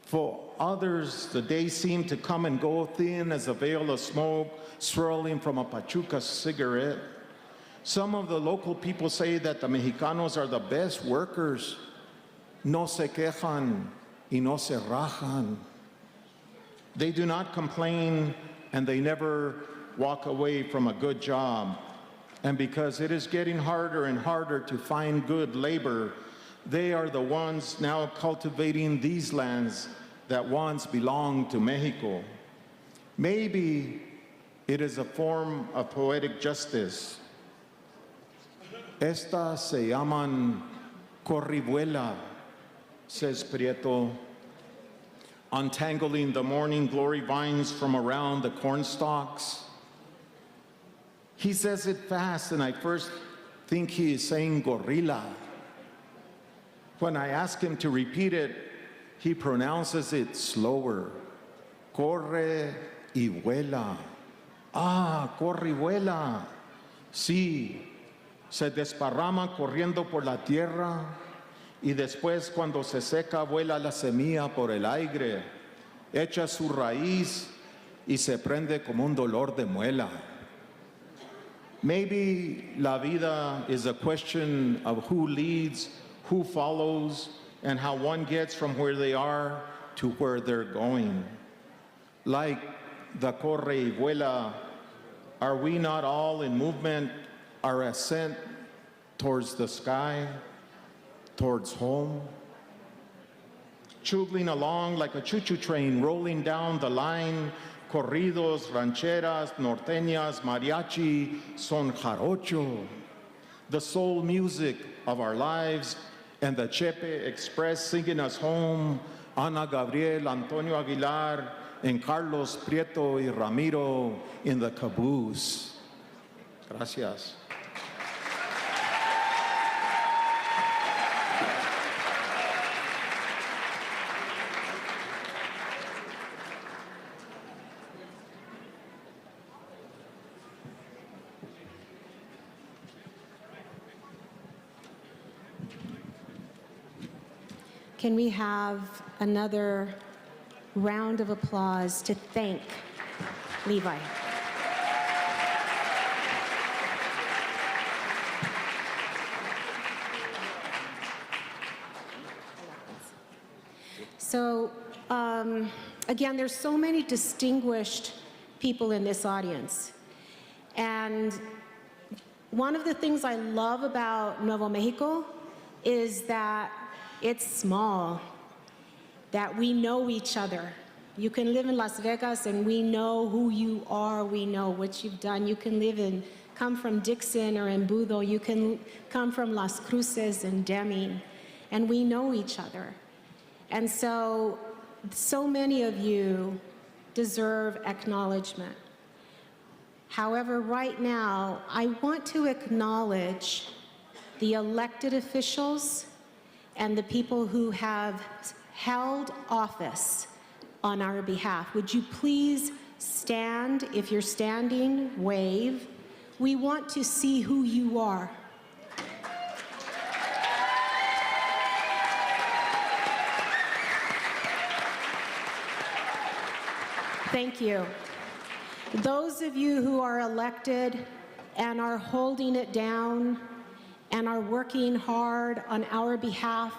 For others, the days seem to come and go thin as a veil of smoke swirling from a Pachuca cigarette. Some of the local people say that the Mexicanos are the best workers. No se quejan y no se rajan. They do not complain and they never walk away from a good job. And because it is getting harder and harder to find good labor, they are the ones now cultivating these lands that once belonged to Mexico. Maybe it is a form of poetic justice. Estas se llaman corribuela, says Prieto, untangling the morning glory vines from around the corn stalks. He says it fast, and I first think he is saying gorilla. When I ask him to repeat it, he pronounces it slower. Corre y vuela. Ah, corre y vuela. Sí, se desparrama corriendo por la tierra y después cuando se seca vuela la semilla por el aire, echa su raíz y se prende como un dolor de muela. Maybe la vida is a question of who leads, who follows, and how one gets from where they are to where they're going. Like the corre y vuela, are we not all in movement, our ascent towards the sky, towards home? Chugling along like a choo-choo train rolling down the line, corridos, rancheras, norteñas, mariachi, son jarocho, the soul music of our lives, and the Chepe Express singing us home, Ana Gabriel, Antonio Aguilar, and Carlos Prieto y Ramiro in the caboose. Gracias. Can we have another round of applause to thank Levi? So, again, there's so many distinguished people in this audience. And one of the things I love about Nuevo Mexico is that it's small, that we know each other. You can live in Las Vegas and we know who you are, we know what you've done. You can come from Dixon or Embudo, you can come from Las Cruces and Deming, and we know each other. And so many of you deserve acknowledgement. However, right now, I want to acknowledge the elected officials, and the people who have held office on our behalf. Would you please stand? If you're standing, wave. We want to see who you are. Thank you. Those of you who are elected and are holding it down and are working hard on our behalf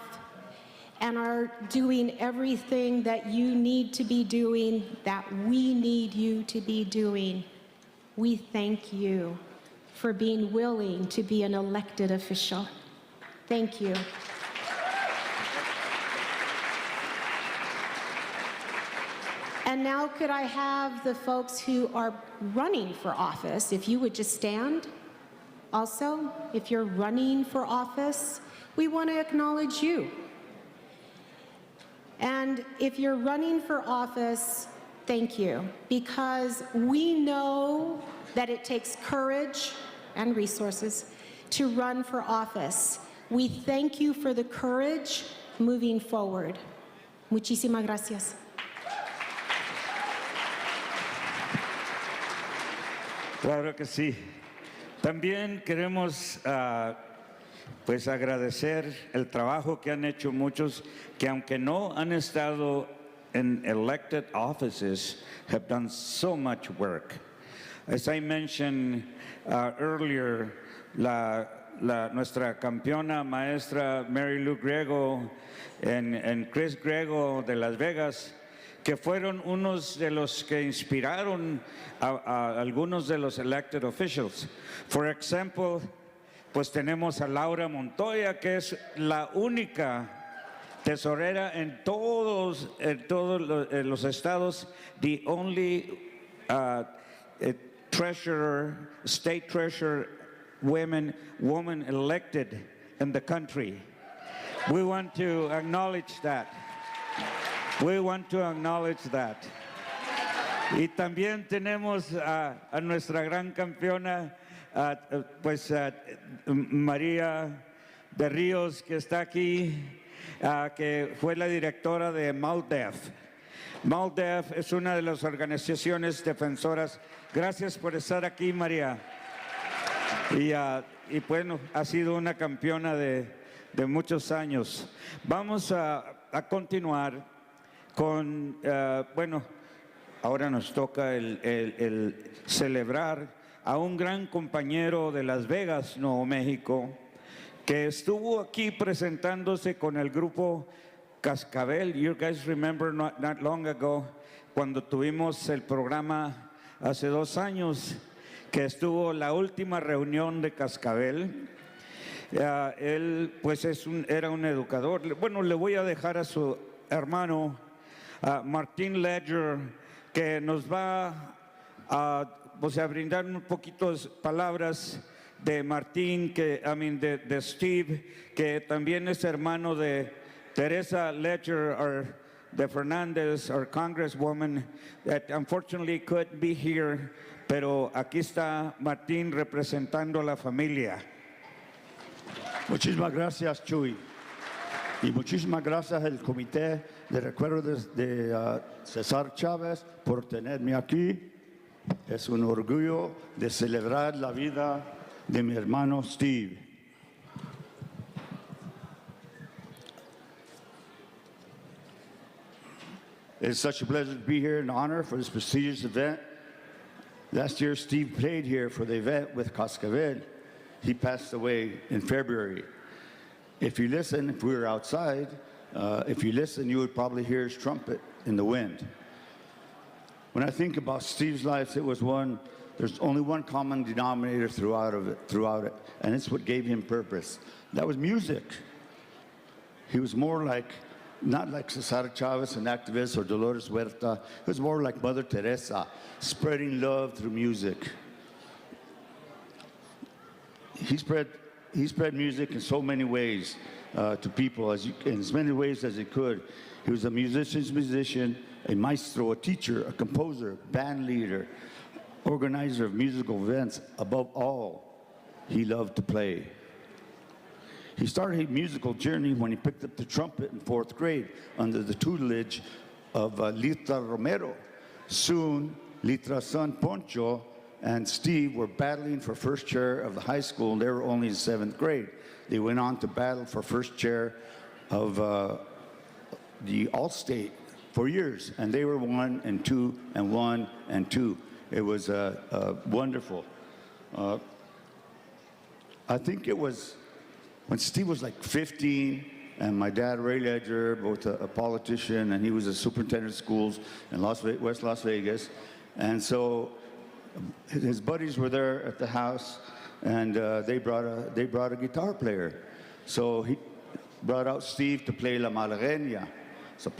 and are doing everything that you need to be doing, that we need you to be doing, we thank you for being willing to be an elected official. Thank you. And now could I have the folks who are running for office, if you would just stand. Also, if you're running for office, we want to acknowledge you. And if you're running for office, thank you, because we know that it takes courage and resources to run for office. We thank you for the courage moving forward. Muchísimas gracias. Claro que sí. También queremos pues agradecer el trabajo que han hecho muchos que aunque no han estado in elected offices have done so much work. As I mentioned earlier, nuestra campeona maestra Mary Lou Griego and Chris Griego de Las Vegas, que fueron unos de los que inspiraron a algunos de los elected officials. For example, pues tenemos a Laura Montoya, que es la única tesorera en todos los estados, the only treasurer, state treasurer woman elected in the country. We want to acknowledge that. We want to acknowledge that. Y también tenemos a nuestra gran campeona, María de Ríos, que está aquí, que fue la directora de MALDEF. MALDEF es una de las organizaciones defensoras. Gracias por estar aquí, María. Y bueno, ha sido una campeona de muchos años. Vamos a continuar con, bueno, ahora nos toca el celebrar a un gran compañero de Las Vegas, Nuevo México, que estuvo aquí presentándose con el grupo Cascabel. You guys remember not long ago, cuando tuvimos el programa hace 2 años, que estuvo la última reunión de Cascabel. Él pues era un educador. Bueno, le voy a dejar a su hermano Martín Ledger, que nos va a brindar un poquito de palabras de Martín, de Steve, que también es hermano de Teresa Ledger, de Fernández, our congresswoman, that unfortunately couldn't be here, pero aquí está Martín representando a la familia. Muchísimas gracias, Chuy. Y muchísimas gracias al Comité de Recuerda de César Chávez por tenerme aquí. Es un orgullo de celebrar la vida de mi hermano Steve. It's such a pleasure to be here in honor for this prestigious event. Last year, Steve played here for the event with Cascabel. He passed away in February. If you listen, if we were outside, if you listen, you would probably hear his trumpet in the wind. When I think about Steve's life, there's only one common denominator throughout it, and it's what gave him purpose. That was music. He was more like, not like Cesar Chavez, an activist, or Dolores Huerta. He was more like Mother Teresa, spreading love through music. He spread music in so many ways to people, in as many ways as he could. He was a musician's musician, a maestro, a teacher, a composer, band leader, organizer of musical events. Above all, he loved to play. He started his musical journey when he picked up the trumpet in 4th grade under the tutelage of Litra Romero. Soon, Litra's son Poncho and Steve were battling for first chair of the high school. They were only in 7th grade. They went on to battle for first chair of the All-State for years, and they were 1 and 2 and 1 and 2. It was wonderful. I think it was when Steve was like 15, and my dad, Ray Ledger, both a politician, and he was a superintendent of schools in West Las Vegas. And so his buddies were there at the house, and they brought a guitar player. So he brought out Steve to play La Malagueña. So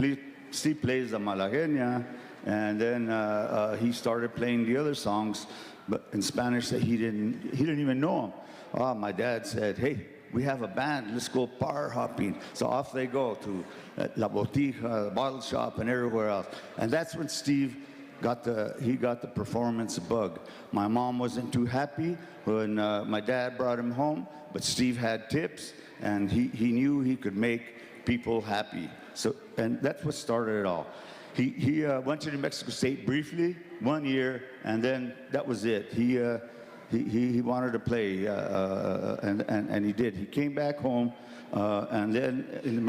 Steve plays La Malagueña, and then he started playing the other songs, but in Spanish that he didn't even know them. Oh, my dad said, "Hey, we have a band, let's go bar hopping." So off they go to La Botija, the bottle shop, and everywhere else. And that's when Steve got the performance bug. My mom wasn't too happy when my dad brought him home, but Steve had tips, and he knew he could make people happy. So, and that's what started it all. He went to New Mexico State briefly, 1 year, and then that was it. He wanted to play, and he did. He came back home, and then in the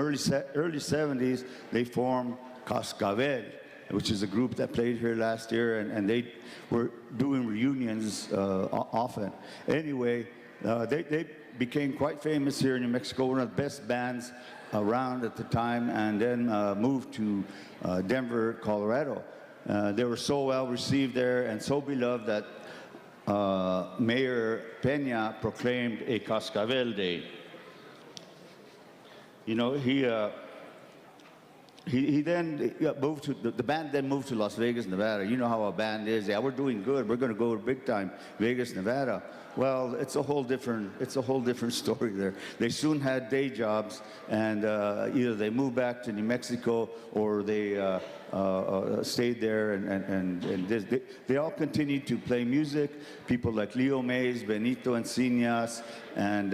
early 70s, they formed Cascabel, which is a group that played here last year, and they were doing reunions often. Anyway, they became quite famous here in New Mexico, one of the best bands around at the time, and then moved to Denver, Colorado. They were so well received there and so beloved that Mayor Peña proclaimed a Cascabel Day. You know, he then moved to, the band then moved to Las Vegas, Nevada. You know how a band is. Yeah, we're doing good. We're going to go big time, Vegas, Nevada. Well, it's a whole different story there. They soon had day jobs, and either they moved back to New Mexico or they stayed there, and they all continued to play music. People like Leo Mays, Benito Encinas, and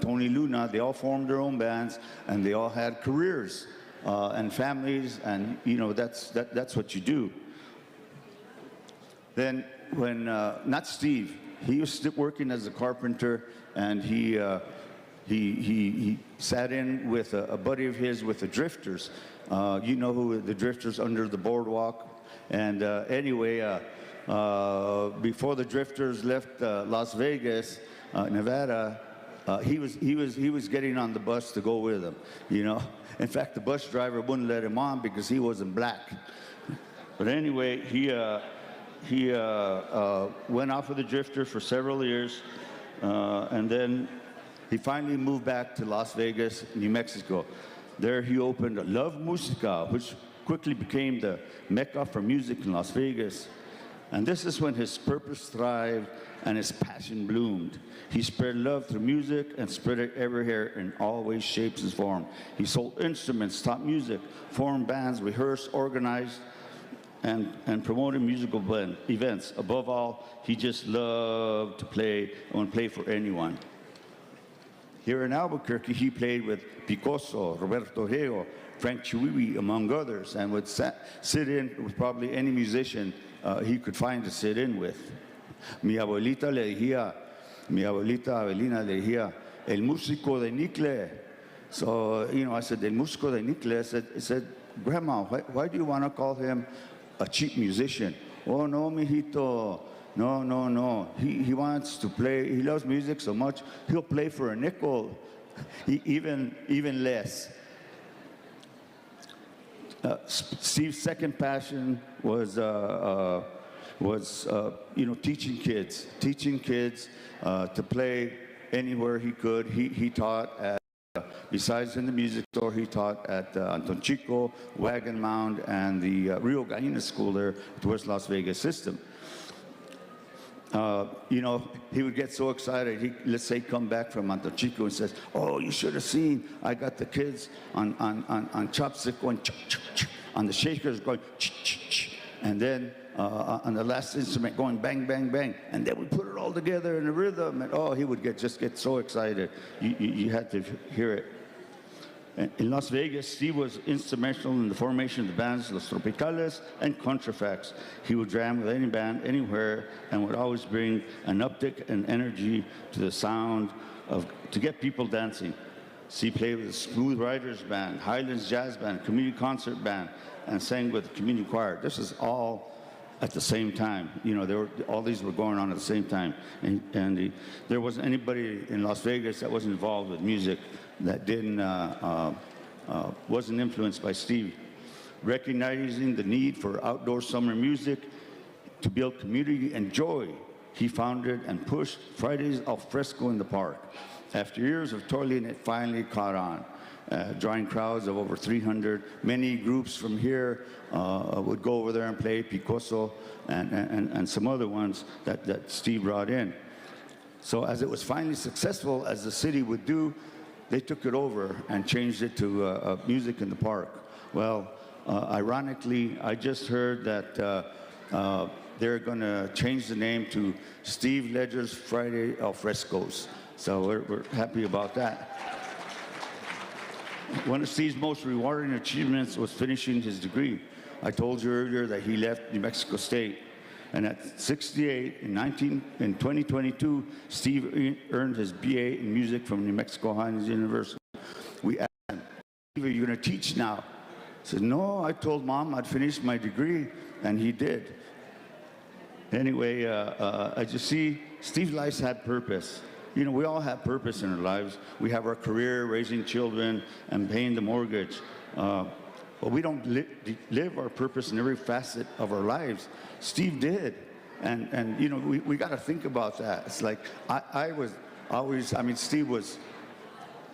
Tony Luna, they all formed their own bands, and they all had careers and families, and you know, that's what you do. Then when, not Steve, he was still working as a carpenter, and he sat in with a buddy of his with the Drifters. You know who the Drifters, Under the Boardwalk. And anyway, before the Drifters left Las Vegas, Nevada, he was getting on the bus to go with them. You know, in fact, the bus driver wouldn't let him on because he wasn't black. But anyway, he went off with the Drifters for several years, and then he finally moved back to Las Vegas, New Mexico. There he opened Love Musica, which quickly became the mecca for music in Las Vegas. And this is when his purpose thrived and his passion bloomed. He spread love through music and spread it everywhere in all ways, shapes, and forms. He sold instruments, taught music, formed bands, rehearsed, organized, and promoted musical events. Above all, he just loved to play and play for anyone. Here in Albuquerque, he played with Picoso, Roberto Geo, Frank Chihuihui, among others, and would sit in with probably any musician he could find to sit in with. Mi abuelita Avelina le decía, el músico de Nicle. So, you know, I said, el músico de Nicle. I said, Grandma, why do you want to call him a cheap musician? Oh, no, mijito. No. He wants to play. He loves music so much, he'll play for a nickel, even less. Steve's second passion was you know, teaching kids to play anywhere he could. He taught at, besides in the music store, he taught at Anton Chico, Wagon Mound, and the Rio Gallina School there at the West Las Vegas system. You know, he would get so excited. Let's say, come back from Anton Chico and says, "Oh, you should have seen. I got the kids on chopstick going ch ch ch, on the shakers going ch ch ch." and then on the last instrument going bang, bang, bang, and then we put it all together in a rhythm, and oh, he would just get so excited. You had to hear it. In Las Vegas, Steve was instrumental in the formation of the bands Los Tropicales and Contrafacts. He would jam with any band, anywhere, and would always bring an uptick and energy to the sound to get people dancing. Steve played with the Smooth Riders Band, Highlands Jazz Band, Community Concert Band, and sang with the community choir. This is all at the same time. You know, all these were going on at the same time. And there wasn't anybody in Las Vegas that wasn't involved with music that wasn't influenced by Steve. Recognizing the need for outdoor summer music to build community and joy, he founded and pushed Fridays al Fresco in the park. After years of toiling, it finally caught on, drawing crowds of over 300. Many groups from here would go over there and play Picoso and some other ones that Steve brought in. So as it was finally successful, as the city would do, they took it over and changed it to music in the park. Well, ironically, I just heard that they're going to change the name to Steve Ledger's Friday Al Frescos. So we're happy about that. One of Steve's most rewarding achievements was finishing his degree. I told you earlier that he left New Mexico State. And at 68, in 2022, Steve earned his BA in music from New Mexico Highlands University. We asked him, Steve, are you going to teach now? He said, no, I told Mom I'd finish my degree, and he did. Anyway, as you see, Steve's life had purpose. You know, we all have purpose in our lives. We have our career, raising children, and paying the mortgage. But we don't live our purpose in every facet of our lives. Steve did. And you know, we got to think about that. It's like, I was always, I mean, Steve was,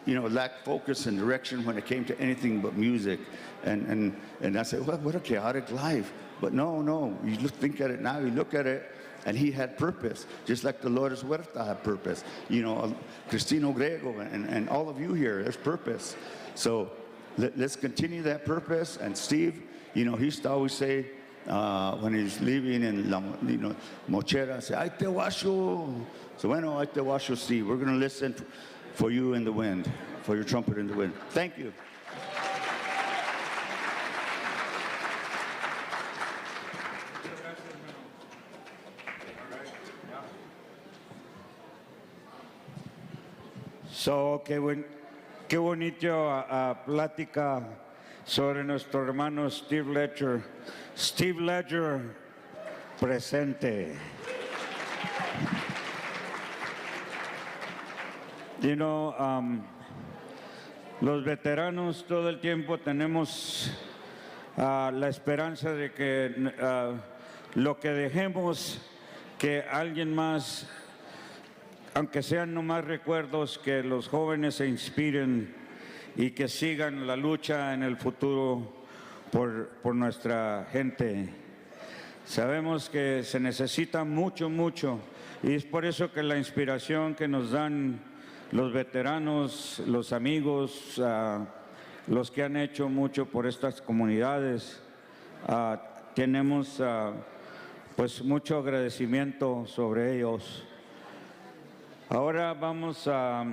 you know, lacked focus and direction when it came to anything but music. And I said, well, what a chaotic life. But no, you think at it now, you look at it, and he had purpose, just like Dolores Huerta had purpose. You know, Cristino Grego and all of you here, there's purpose. So let's continue that purpose. And Steve, you know, he used to always say, when he's leaving in Mochera, say, "Ay te washo." So, bueno, ay te washo, Steve. We're going to listen for you in the wind, for your trumpet in the wind. Thank you. So, qué bonito plática sobre nuestro hermano Steve Ledger. Steve Ledger, presente. You know, los veteranos todo el tiempo tenemos la esperanza de que lo que dejemos, que alguien más, aunque sean nomás recuerdos, que los jóvenes se inspiren y que sigan la lucha en el futuro por nuestra gente. Sabemos que se necesita mucho, y es por eso que la inspiración que nos dan los veteranos, los amigos, los que han hecho mucho por estas comunidades, tenemos pues mucho agradecimiento sobre ellos. Ahora vamos a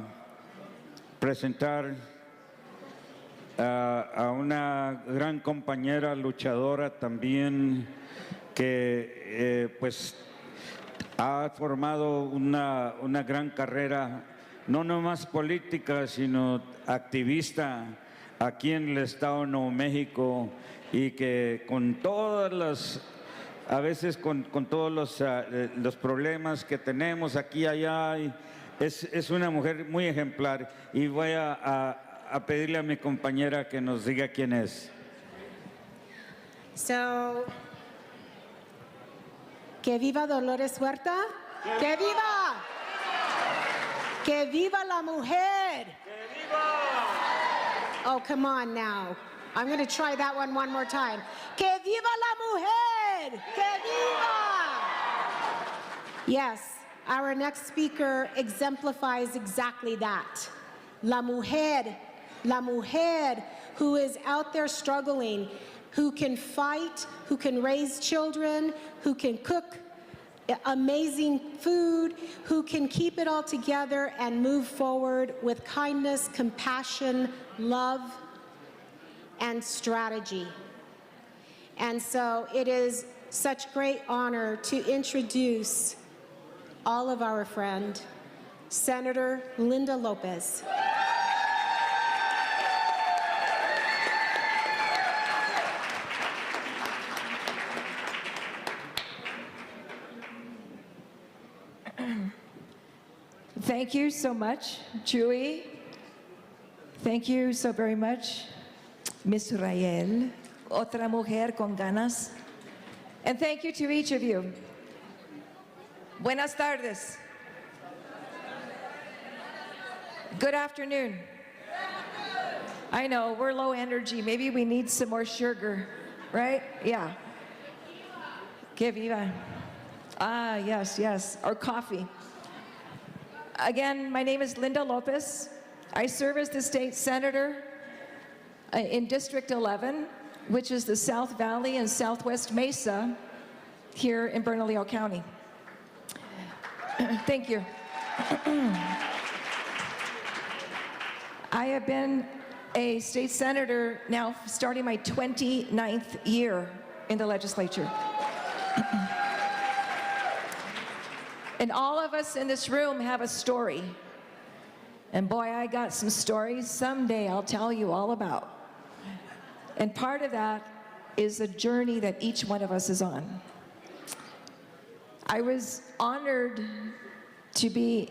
presentar a una gran compañera luchadora también que pues ha formado una gran carrera, no nomás política, sino activista aquí en el estado de Nuevo México, y que con todas las, a veces con todos los problemas que tenemos aquí y allá, es una mujer muy ejemplar, y voy a pedirle a mi compañera que nos diga quién es. So, que viva Dolores Huerta. Que viva. Que viva la mujer. Que viva. Oh, come on now. I'm going to try that one more time. Que viva la mujer. Que viva. Yes, our next speaker exemplifies exactly that. La mujer who is out there struggling. who can fight, who can raise children, who can cook amazing food, who can keep it all together and move forward with kindness, compassion, love, and strategy. And so it is such great honor to introduce all of our friend, Senator Linda Lopez. Thank you so much, Chewy. Thank you so very much, Miss Rael, otra mujer con ganas. And thank you to each of you. Buenas tardes. Good afternoon. I know, we're low energy. Maybe we need some more sugar, right? Yeah. Que viva. Ah, yes, yes. Or coffee. Again, my name is Linda Lopez. I serve as the state senator in District 11, which is the South Valley and Southwest Mesa here in Bernalillo County. Thank you. I have been a state senator now starting my 29th year in the legislature. And all of us in this room have a story. And boy, I got some stories someday I'll tell you all about. And part of that is a journey that each one of us is on. I was honored to be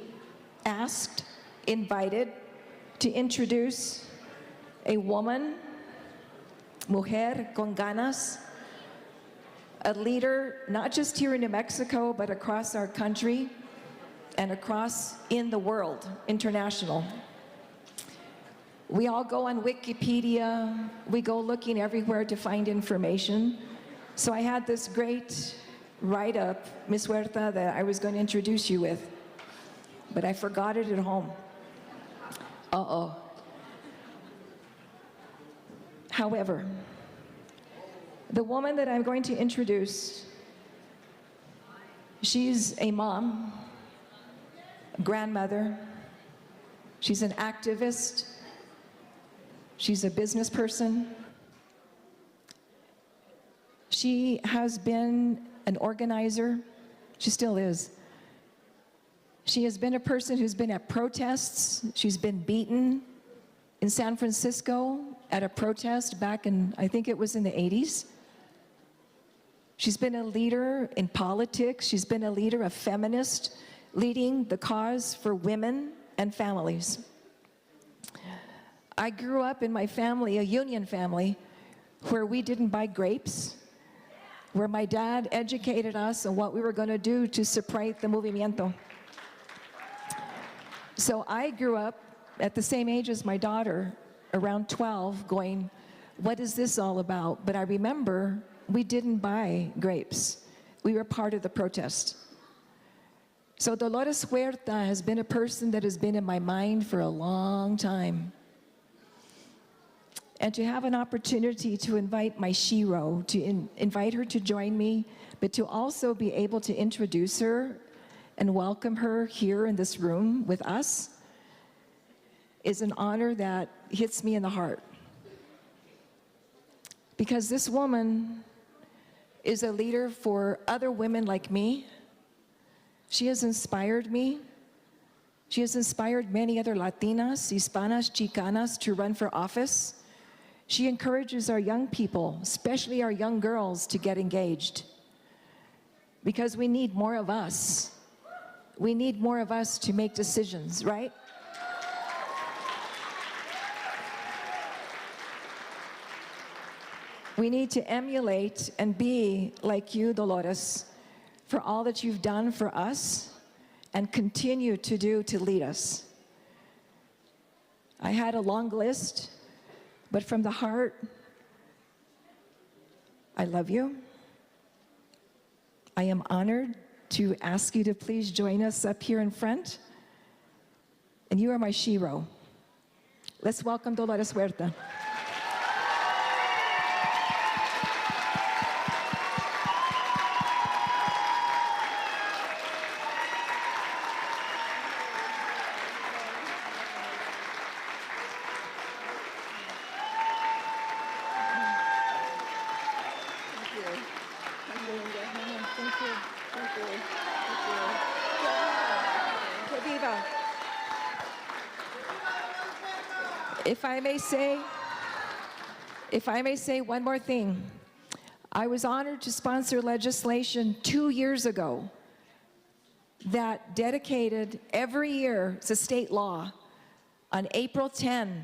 asked, invited, to introduce a woman, mujer con ganas, a leader not just here in New Mexico, but across our country and across in the world, international. We all go on Wikipedia, we go looking everywhere to find information. So I had this great write-up, Ms. Huerta, that I was going to introduce you with, but I forgot it at home. Uh-oh. However, the woman that I'm going to introduce, she's a mom, grandmother, she's an activist, she's a business person. She has been an organizer, she still is. She has been a person who's been at protests, she's been beaten in San Francisco at a protest back in, I think it was in the 80s. She's been a leader in politics. She's been a leader, a feminist, leading the cause for women and families. I grew up in my family, a union family, where we didn't buy grapes, where my dad educated us on what we were going to do to separate the movimiento. So I grew up at the same age as my daughter, around 12, going, what is this all about? But I remember we didn't buy grapes. We were part of the protest. So Dolores Huerta has been a person that has been in my mind for a long time. And to have an opportunity to invite my shiro, to invite her to join me, but to also be able to introduce her and welcome her here in this room with us is an honor that hits me in the heart. Because this woman is a leader for other women like me. She has inspired me. She has inspired many other Latinas, Hispanas, Chicanas to run for office. She encourages our young people, especially our young girls, to get engaged. Because we need more of us. We need more of us to make decisions, right? We need to emulate and be like you, Dolores, for all that you've done for us and continue to do to lead us. I had a long list, but from the heart, I love you. I am honored to ask you to please join us up here in front. And you are my shiro. Let's welcome Dolores Huerta. If I may say one more thing. I was honored to sponsor legislation 2 years ago that dedicated every year, it's a state law, on April 10,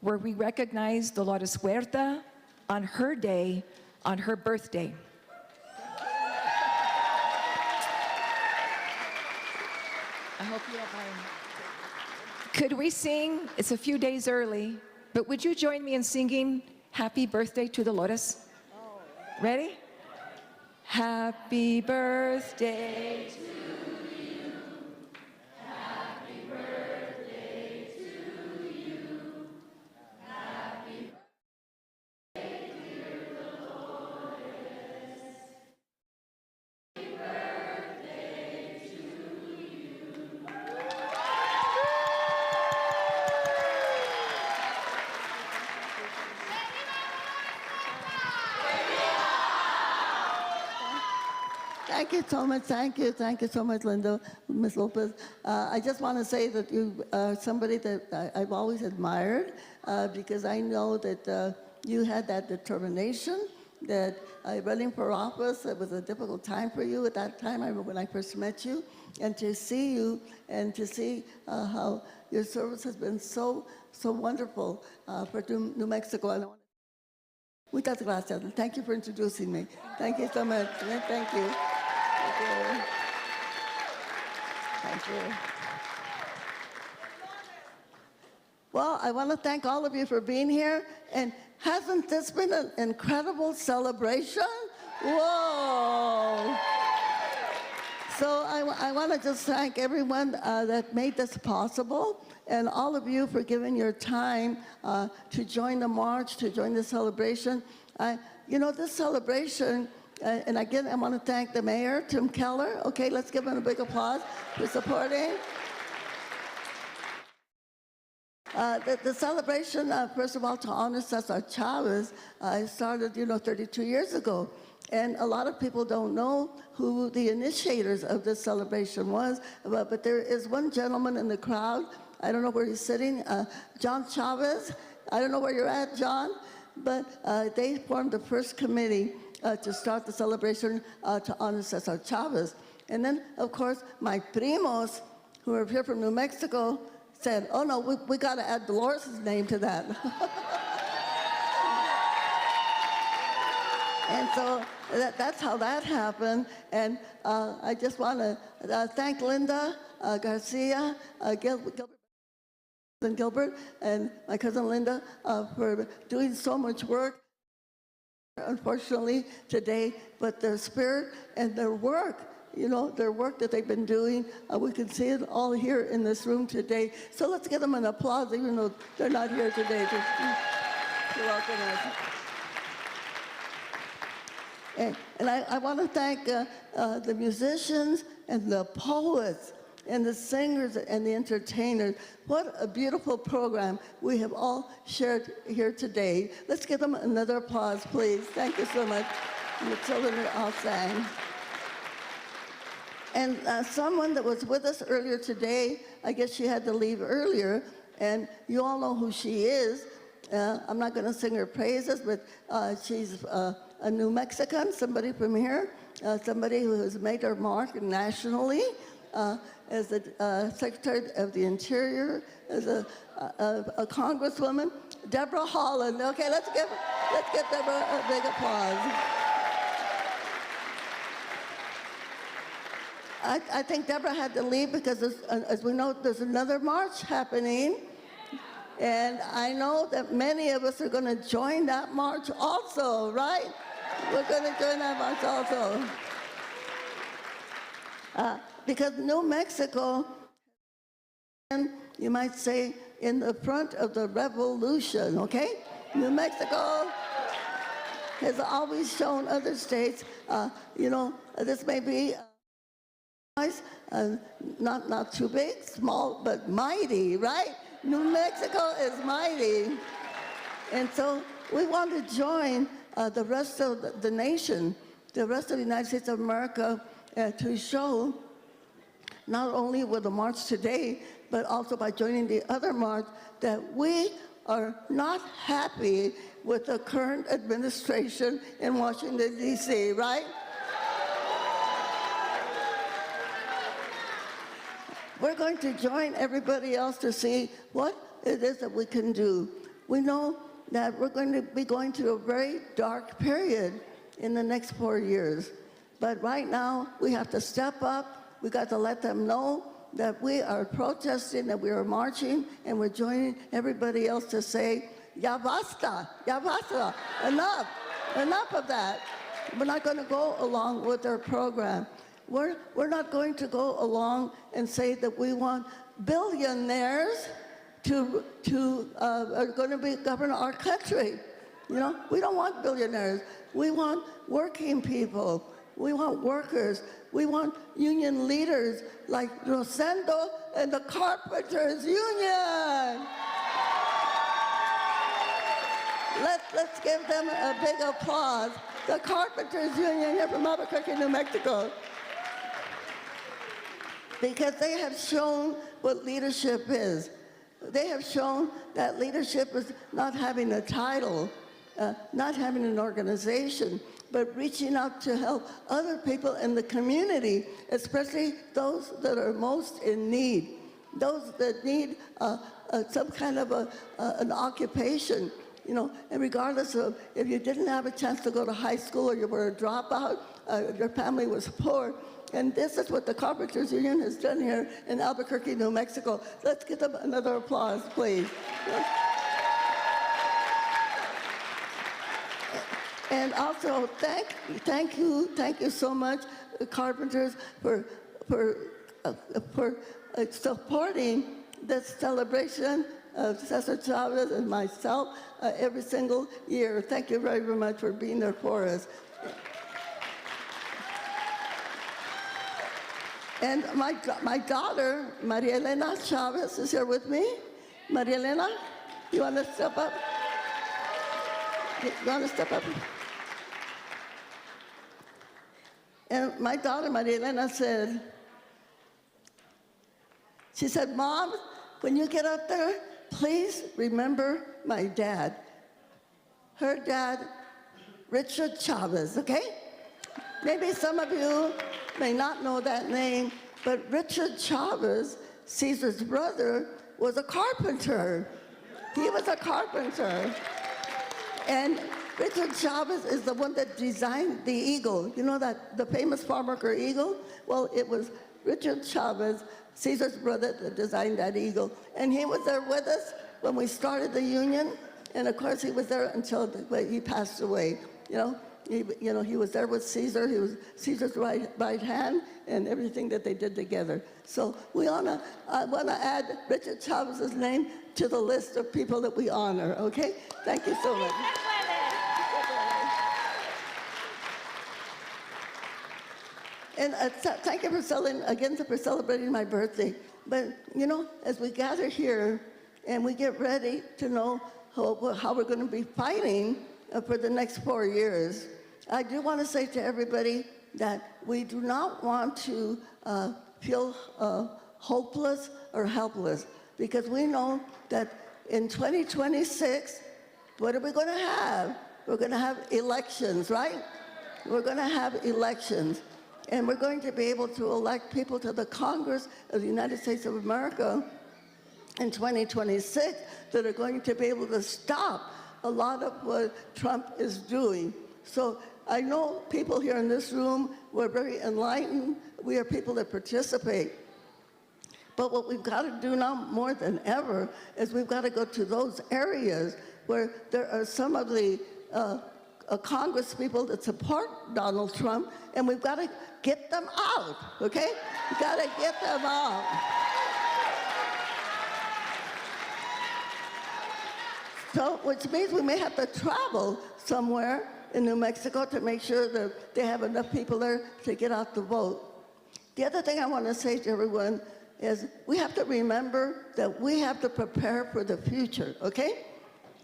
where we recognize Dolores Huerta on her day, on her birthday. I hope you don't mind. Could we sing? It's a few days early, but would you join me in singing Happy Birthday to Dolores? Ready? Happy birthday to you. Happy birthday to you. Happy birthday, dear Dolores. Happy birthday to you. Thank you so much. Thank you so much, Linda, Ms. Lopez. I just want to say that you are somebody that I've always admired because I know that you had that determination that running for office, it was a difficult time for you at that time. I remember when I first met you, and to see you and to see how your service has been so wonderful for New Mexico. And I want to muchas gracias. Thank you for introducing me. Thank you so much. Thank you. Thank you. Thank you. Well, I want to thank all of you for being here. And hasn't this been an incredible celebration? Whoa. So I want to just thank everyone that made this possible, and all of you for giving your time to join the march, to join the celebration. You know, this celebration, and again, I want to thank the mayor, Tim Keller. Okay, let's give him a big applause for supporting. The celebration, first of all, to honor Cesar Chavez, started, 32 years ago. And a lot of people don't know who the initiators of this celebration was, but there is one gentleman in the crowd. I don't know where he's sitting, John Chavez. I don't know where you're at, John, but they formed the first committee to start the celebration to honor Cesar Chavez. And then, of course, my primos, who are here from New Mexico, said, oh no, we got to add Dolores' name to that. And so that's how that happened. And I just want to thank Linda Garcia, Gilbert, and my cousin Linda for doing so much work, unfortunately, today. But their spirit and their work, their work that they've been doing, we can see it all here in this room today. So let's give them an applause, even though they're not here today to welcome us. And I want to thank the musicians and the poets and the singers and the entertainers. What a beautiful program we have all shared here today. Let's give them another applause, please. Thank you so much. And the children all sang. And someone that was with us earlier today, I guess she had to leave earlier, and you all know who she is. I'm not going to sing her praises, but she's a New Mexican, somebody from here, somebody who has made her mark nationally as the Secretary of the Interior, as a Congresswoman, Deborah Holland. Okay, let's give Deborah a big applause. I think Deborah had to leave because, as we know, there's another march happening. And I know that many of us are going to join that march also, right? We're going to join that march also. Because New Mexico, you might say, in the front of the revolution, okay? New Mexico has always shown other states, this may be not too big, small, but mighty, right? New Mexico is mighty. And so we want to join the rest of the nation, the rest of the United States of America, to show not only with the march today but also by joining the other march, that we are not happy with the current administration in Washington, D.C., right? We're going to join everybody else to see what it is that we can do. We know that we're going to be going through a very dark period in the next 4 years. But right now, we have to step up. We got to let them know that we are protesting, that we are marching, and we're joining everybody else to say, ya basta, enough of that. We're not going to go along with their program. We're not going to go along and say that we want billionaires are going to be govern our country. You know, we don't want billionaires. We want working people. We want workers. We want union leaders like Rosendo and the Carpenters Union. Let's give them a big applause. The Carpenters Union here from Albuquerque, New Mexico. Because they have shown what leadership is. They have shown that leadership is not having a title, not having an organization, but reaching out to help other people in the community, especially those that are most in need, those that need some kind of an occupation. You know, and regardless of if you didn't have a chance to go to high school or you were a dropout, your family was poor. And this is what the Carpenters Union has done here in Albuquerque, New Mexico. Let's give them another applause, please. And also, thank you so much, Carpenters, for supporting this celebration of Cesar Chavez and myself every single year. Thank you very, very much for being there for us. And my daughter, Maria Elena Chavez, is here with me. Maria Elena, you want to step up? You want to step up? And my daughter, Maria Elena, said, Mom, when you get up there, please remember my dad. Her dad, Richard Chavez, okay? Maybe some of you may not know that name, but Richard Chavez, Cesar's brother, was a carpenter. He was a carpenter. And Richard Chavez is the one that designed the eagle. You know that, the famous farmworker eagle? Well, it was Richard Chavez, Cesar's brother, that designed that eagle. And he was there with us when we started the union. And of course, he was there until he passed away, you know? He was there with Cesar. He was Cesar's right hand and everything that they did together. So I want to add Richard Chavez's name to the list of people that we honor, okay? Thank you so much. And thank you for celebrating my birthday. But, you know, as we gather here and we get ready to know how we're going to be fighting for the next 4 years, I do want to say to everybody that we do not want to feel hopeless or helpless, because we know that in 2026, what are we going to have? We're going to have elections, right? We're going to have elections. And we're going to be able to elect people to the Congress of the United States of America in 2026 that are going to be able to stop a lot of what Trump is doing. So I know people here in this room, we're very enlightened. We are people that participate. But what we've got to do now more than ever is we've got to go to those areas where there are some of the Congress people that support Donald Trump, and we've got to get them out, okay? We've got to get them out. So, which means we may have to travel somewhere in New Mexico to make sure that they have enough people there to get out the vote. The other thing I want to say to everyone is we have to remember that we have to prepare for the future, okay?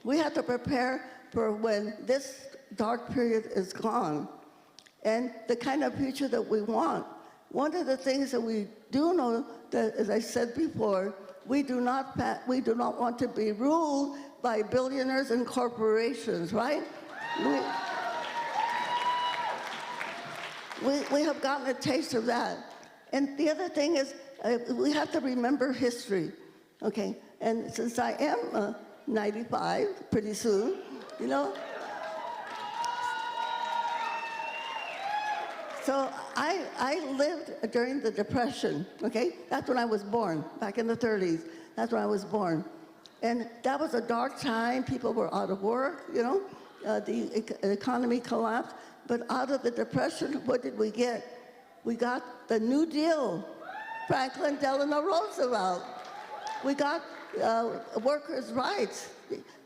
We have to prepare for when this dark period is gone and the kind of future that we want. One of the things that we do know, that, as I said before, we do not want to be ruled by billionaires and corporations, right? We have gotten a taste of that. And the other thing is, we have to remember history, okay? And since I am 95, pretty soon, you know, so I lived during the Depression, okay? That's when I was born, back in the 30s. That's when I was born. And that was a dark time. People were out of work, you know? The economy collapsed. But out of the Depression, what did we get? We got the New Deal, Franklin Delano Roosevelt. We got workers' rights,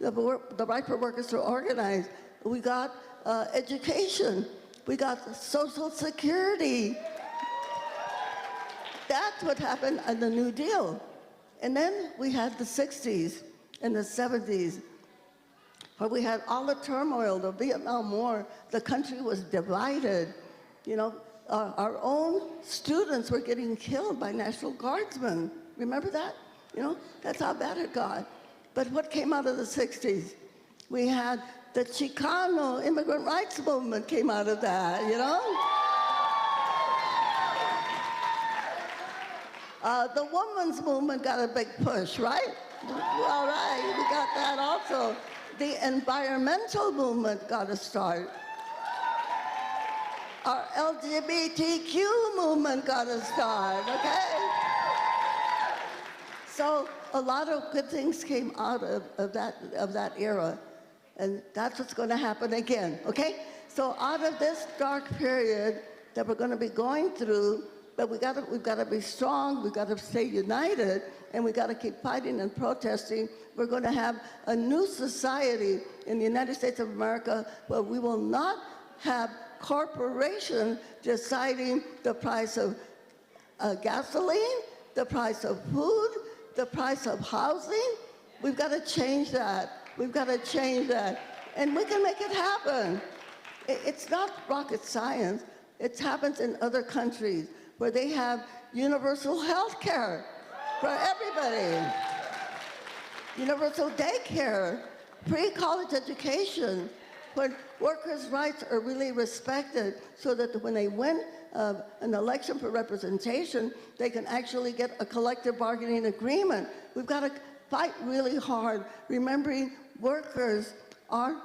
the right for workers to organize. We got education. We got Social Security. That's what happened in the New Deal. And then we had the 60s and the 70s, where we had all the turmoil, the Vietnam War. The country was divided. You know, our own students were getting killed by National Guardsmen. Remember that? You know, that's how bad it got. But what came out of the 60s? We had the Chicano immigrant rights movement came out of that, you know? The women's movement got a big push, right? All right, we got that also. The environmental movement got a start. Our LGBTQ movement got a start, okay? So a lot of good things came out of that era, and that's what's going to happen again, okay? So out of this dark period that we're going to be going through, but we've got to be strong, we've got to stay united, and we've got to keep fighting and protesting. We're going to have a new society in the United States of America where we will not have corporations deciding the price of gasoline, the price of food, the price of housing. We've got to change that. We've got to change that. And we can make it happen. It's not rocket science. It happens in other countries where they have universal health care for everybody, universal daycare, pre-college education, when workers' rights are really respected so that when they win an election for representation, they can actually get a collective bargaining agreement. We've got to fight really hard, remembering workers are,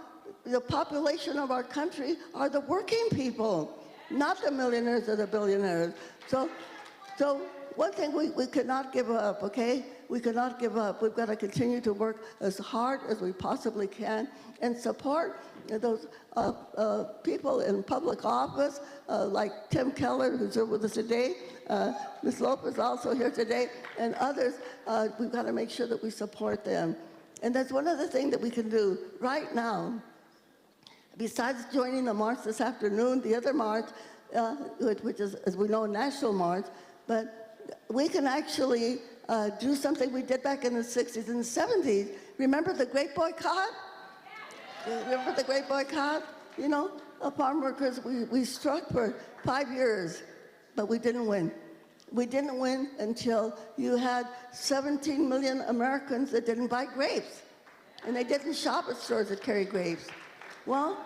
the population of our country are the working people, not the millionaires or the billionaires. So one thing we cannot give up, okay? We cannot give up. We've got to continue to work as hard as we possibly can and support those people in public office, like Tim Keller, who's here with us today, Ms. Lopez also here today, and others. We've got to make sure that we support them. And that's one other thing that we can do right now. Besides joining the march this afternoon, the other march, which is, as we know, a national march, but we can actually do something we did back in the 60s and 70s. Remember the Great Boycott? Remember the Great Boycott? You know, farm workers, we struck for 5 years, but we didn't win. We didn't win until you had 17 million Americans that didn't buy grapes, and they didn't shop at stores that carry grapes. Well,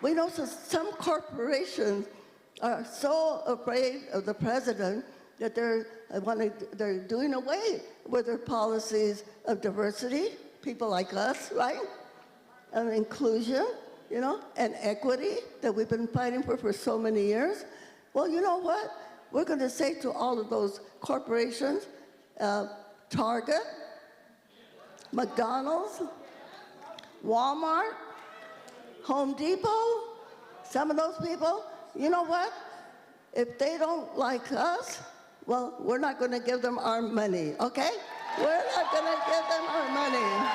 we know some corporations are so afraid of the president that they're doing away with their policies of diversity, people like us, right? And inclusion, you know, and equity that we've been fighting for so many years. Well, you know what? We're going to say to all of those corporations, Target, McDonald's, Walmart, Home Depot, some of those people, you know what? If they don't like us, well, we're not going to give them our money, okay? We're not going to give them our money.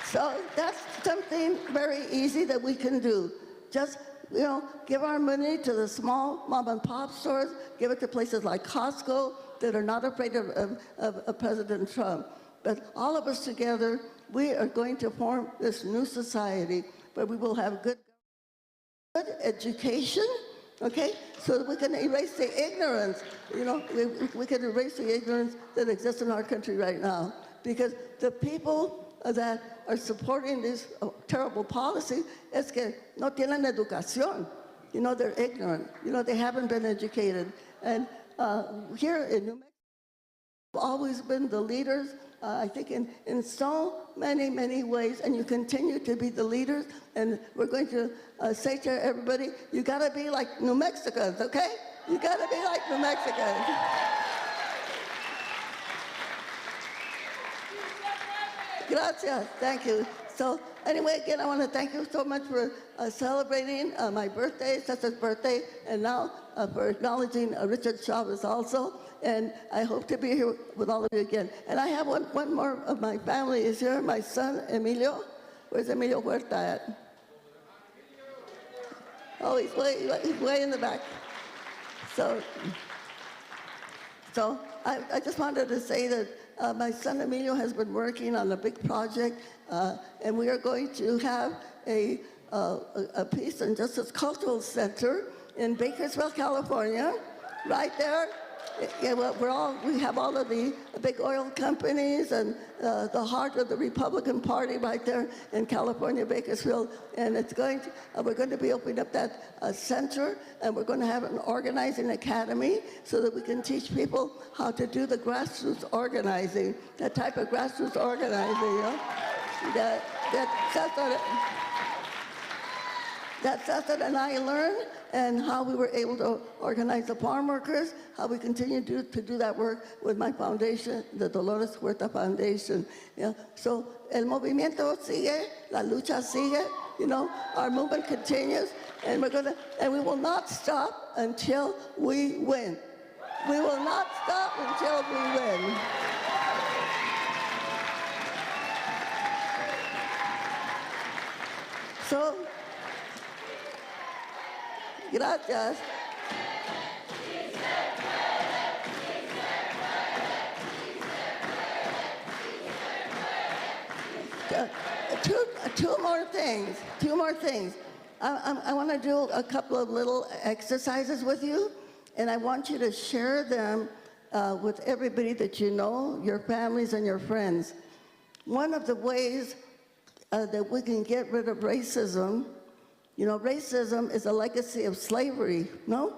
So that's something very easy that we can do. Just, you know, give our money to the small mom and pop stores, give it to places like Costco that are not afraid of President Trump. But all of us together, we are going to form this new society where we will have good education, okay? So that we can erase the ignorance, you know, we can erase the ignorance that exists in our country right now. Because the people that are supporting this terrible policy es que no tienen educación. You know, they're ignorant. You know, they haven't been educated. And here in New Mexico, we've always been the leaders, I think in so many, many ways, and you continue to be the leaders. And we're going to say to everybody, you gotta be like New Mexicans, okay? You gotta be like New Mexicans. Gracias, thank you. So anyway, again, I want to thank you so much for celebrating my birthday, Cesar's birthday, and now for acknowledging Richard Chavez also. And I hope to be here with all of you again. And I have one more of my family is here, my son, Emilio. Where's Emilio Huerta at? Oh, he's way in the back. So I just wanted to say that my son Emilio has been working on a big project, and we are going to have a Peace and Justice Cultural Center in Bakersfield, California, right there. Yeah, well, we have all of the big oil companies and the heart of the Republican Party right there in California, Bakersfield, and we're going to be opening up that center, and we're going to have an organizing academy so that we can teach people how to do the grassroots organizing, that type of grassroots organizing, you know, that Cesar and I learned, and how we were able to organize the farm workers, how we continue to do that work with my foundation, the Dolores Huerta Foundation. You know? So el movimiento sigue, la lucha sigue, you know, our movement continues, and we will not stop until we win. We will not stop until we win. So, gracias. Two more things. I want to do a couple of little exercises with you, and I want you to share them with everybody that you know, your families and your friends. One of the ways that we can get rid of racism, you know, racism is a legacy of slavery, no?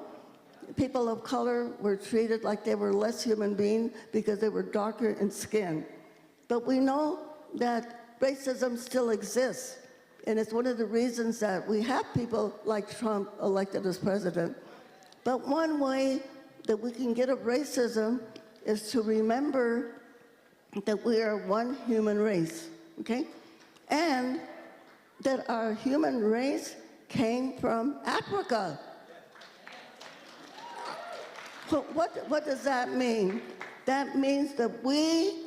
People of color were treated like they were less human beings because they were darker in skin. But we know that racism still exists, and it's one of the reasons that we have people like Trump elected as president. But one way that we can get rid of racism is to remember that we are one human race, okay? And that our human race came from Africa. What does that mean? That means that we,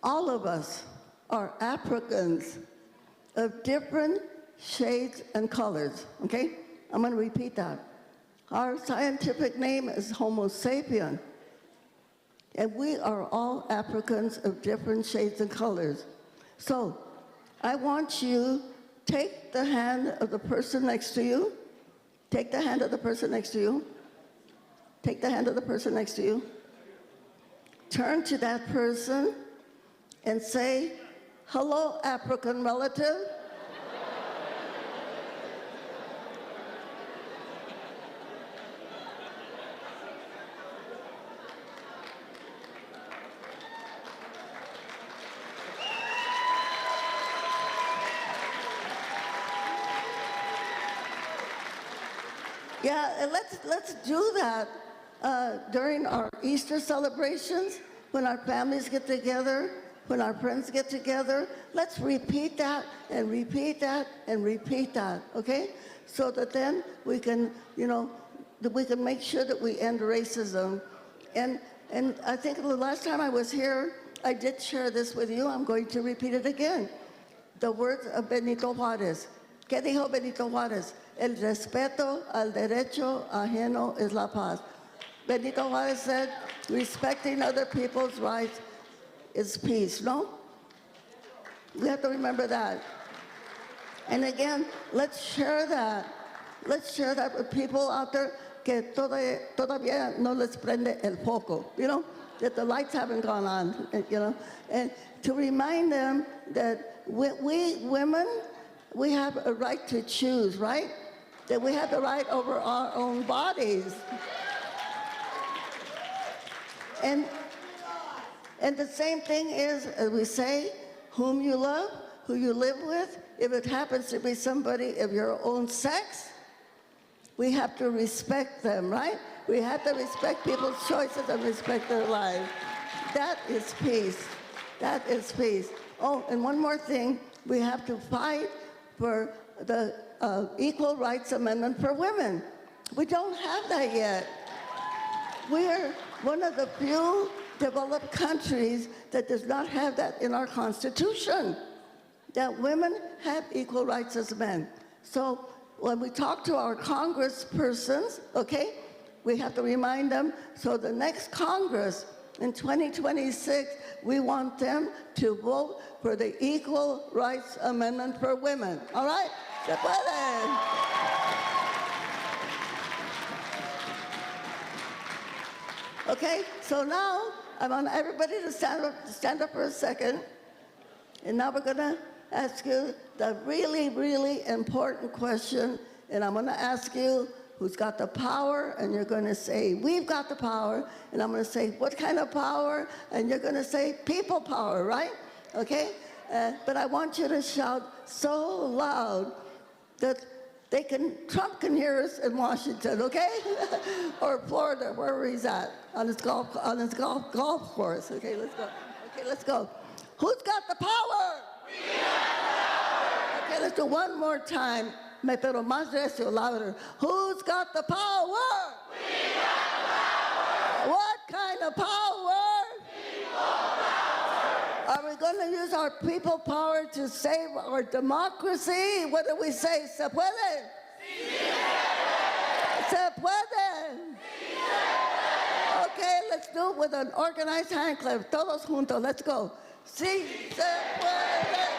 all of us, are Africans of different shades and colors, okay? I'm gonna repeat that. Our scientific name is Homo sapien, and we are all Africans of different shades and colors. So I want you take the hand of the person next to you. Take the hand of the person next to you. Take the hand of the person next to you. Turn to that person and say, "Hello, African relative." Yeah, and let's do that during our Easter celebrations, when our families get together, when our friends get together. Let's repeat that and repeat that and repeat that, okay? So that then we can, you know, that we can make sure that we end racism. And I think the last time I was here, I did share this with you. I'm going to repeat it again. The words of Benito Juárez. ¿Qué dijo Benito Juárez? El respeto al derecho ajeno es la paz. Benito Juárez said, respecting other people's rights is peace, no? We have to remember that. And again, let's share that. Let's share that with people out there que todavía no les prende el foco, you know, that the lights haven't gone on, you know, and to remind them that we women, we have a right to choose, right? That we have the right over our own bodies. And the same thing is, as we say, whom you love, who you live with, if it happens to be somebody of your own sex, we have to respect them, right? We have to respect people's choices and respect their lives. That is peace. That is peace. Oh, and one more thing, we have to fight for the Equal Rights Amendment for women. We don't have that yet. We are one of the few developed countries that does not have that in our Constitution, that women have equal rights as men. So when we talk to our congresspersons, okay, we have to remind them, so the next Congress in 2026, we want them to vote for the Equal Rights Amendment for women, all right? Se puede. Okay, so now I want everybody to stand up for a second. And now we're going to ask you the really, really important question. And I'm going to ask you who's got the power, and you're going to say, we've got the power. And I'm going to say, what kind of power? And you're going to say, people power, right? Okay? But I want you to shout so loud that Trump can hear us in Washington, okay? Or Florida, wherever he's at, on his golf course. Okay, let's go. Okay, let's go. Who's got the power? We got the power. Okay, let's do one more time. Pero más recio, louder. Who's got the power? We got the power. What kind of power? People power. Are we going to use our people power to save our democracy? What do we say? Se puede? Sí, se puede. Sí, se puede. Okay, let's do it with an organized hand clap. Todos juntos, let's go. Sí, se puede.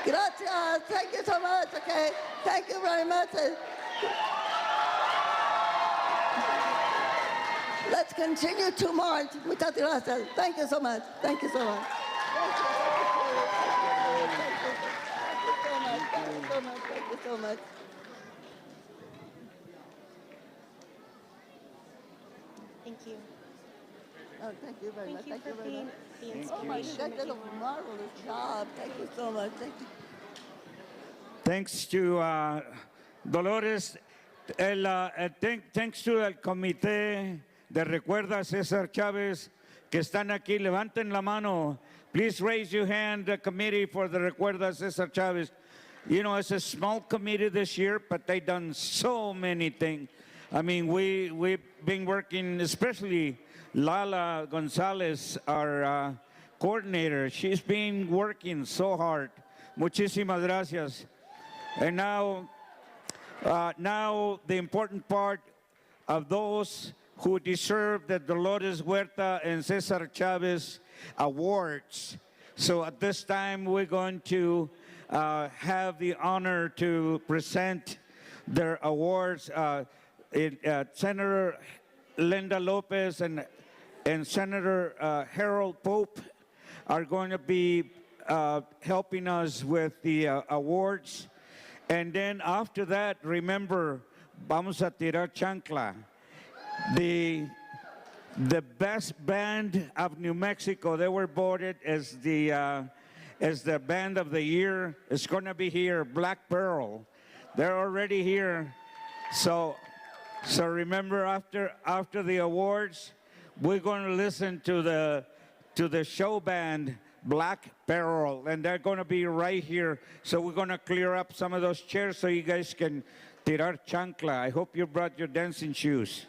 Gracias. Thank you so much. Okay. Thank you very much. Let's continue to march. Muchas gracias. Thank you so much. Thank you so much. Thank you so much. Thank you. Oh, thank you very much. Thank you very much. Oh my, you guys did a marvelous job. Thank you so much. Thank you. Thanks to Dolores. Thanks to el comité de Recuerda, César Chávez, que están aquí. Levanten la mano. Please raise your hand, the committee for the Recuerda, César Chávez. You know, it's a small committee this year, but they've done so many things. I mean, we've been working, especially Lala Gonzalez, our coordinator. She's been working so hard. Muchísimas gracias. And now the important part of those who deserve the Dolores Huerta and Cesar Chavez awards. So at this time, we're going to have the honor to present their awards. Senator Linda Lopez and Senator Harold Pope are going to be helping us with the awards. And then after that, remember, vamos a tirar chancla. The best band of New Mexico, they were voted as the band of the year. It's going to be here, Black Pearl. They're already here. So remember, after the awards, we're going to listen to the show band Black Pearl, and they're going to be right here. So we're going to clear up some of those chairs so you guys can tirar chancla. I hope you brought your dancing shoes.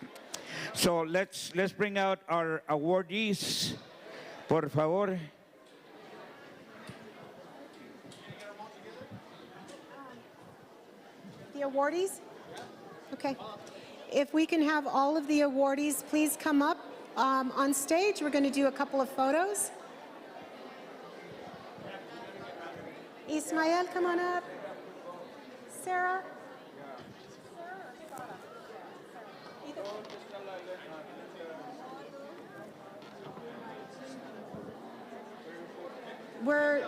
So let's bring out our awardees, por favor. The awardees? Okay. If we can have all of the awardees please come up On stage, we're going to do a couple of photos. Ismael, come on up. Sarah. We're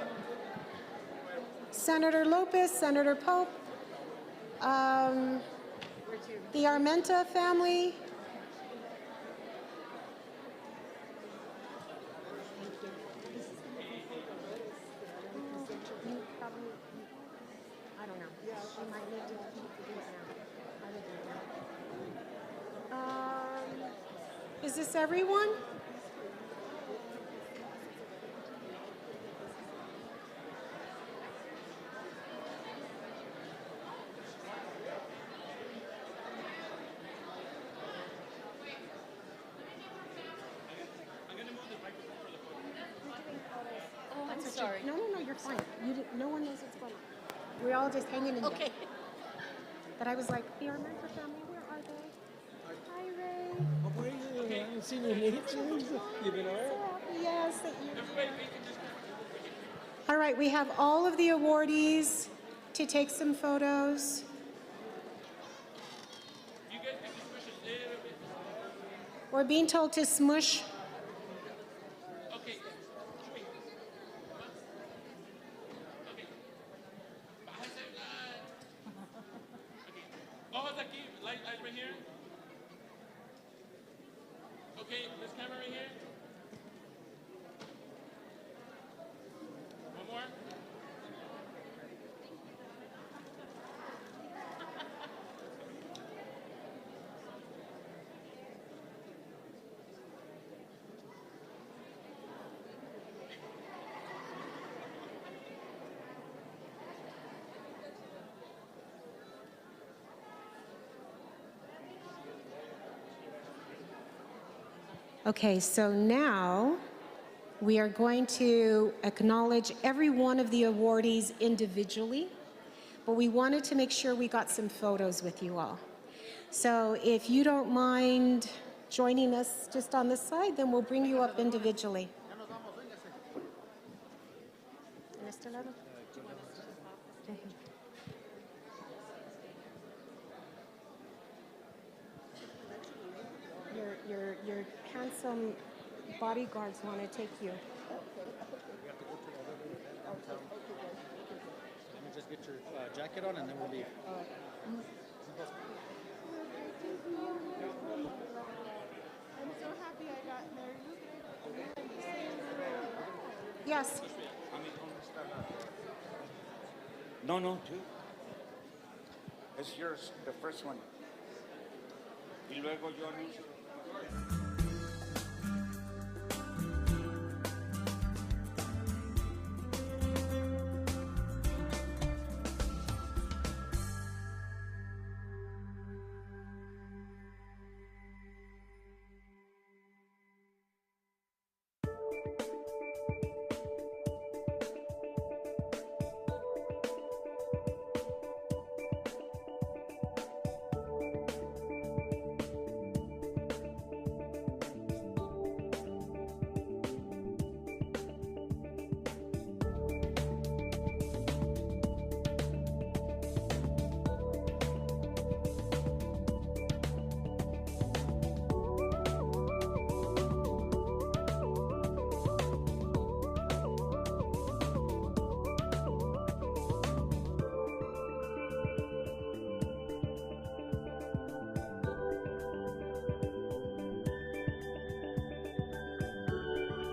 Senator Lopez, Senator Pope, the Armenta family. I don't know. She might need to do it now. Is this everyone? Sorry. No, you're fine. No one knows what's going on. We're all just hanging in there. Okay. But I was like, the Armenta family, where are they? Hi, Ray. Okay. I haven't seen your nature. You've been all right? Yes. All right, we have all of the awardees to take some photos. We're being told to smush. Okay, this camera right here. One more. Okay, so now we are going to acknowledge every one of the awardees individually, but we wanted to make sure we got some photos with you all. So if you don't mind joining us just on this side, then we'll bring you up individually. Your handsome bodyguards want to take you. Let me just get your jacket on and then we'll leave. I'm so happy I got married. Yes. No, two. It's yours, the first one. Y luego yo anuncio.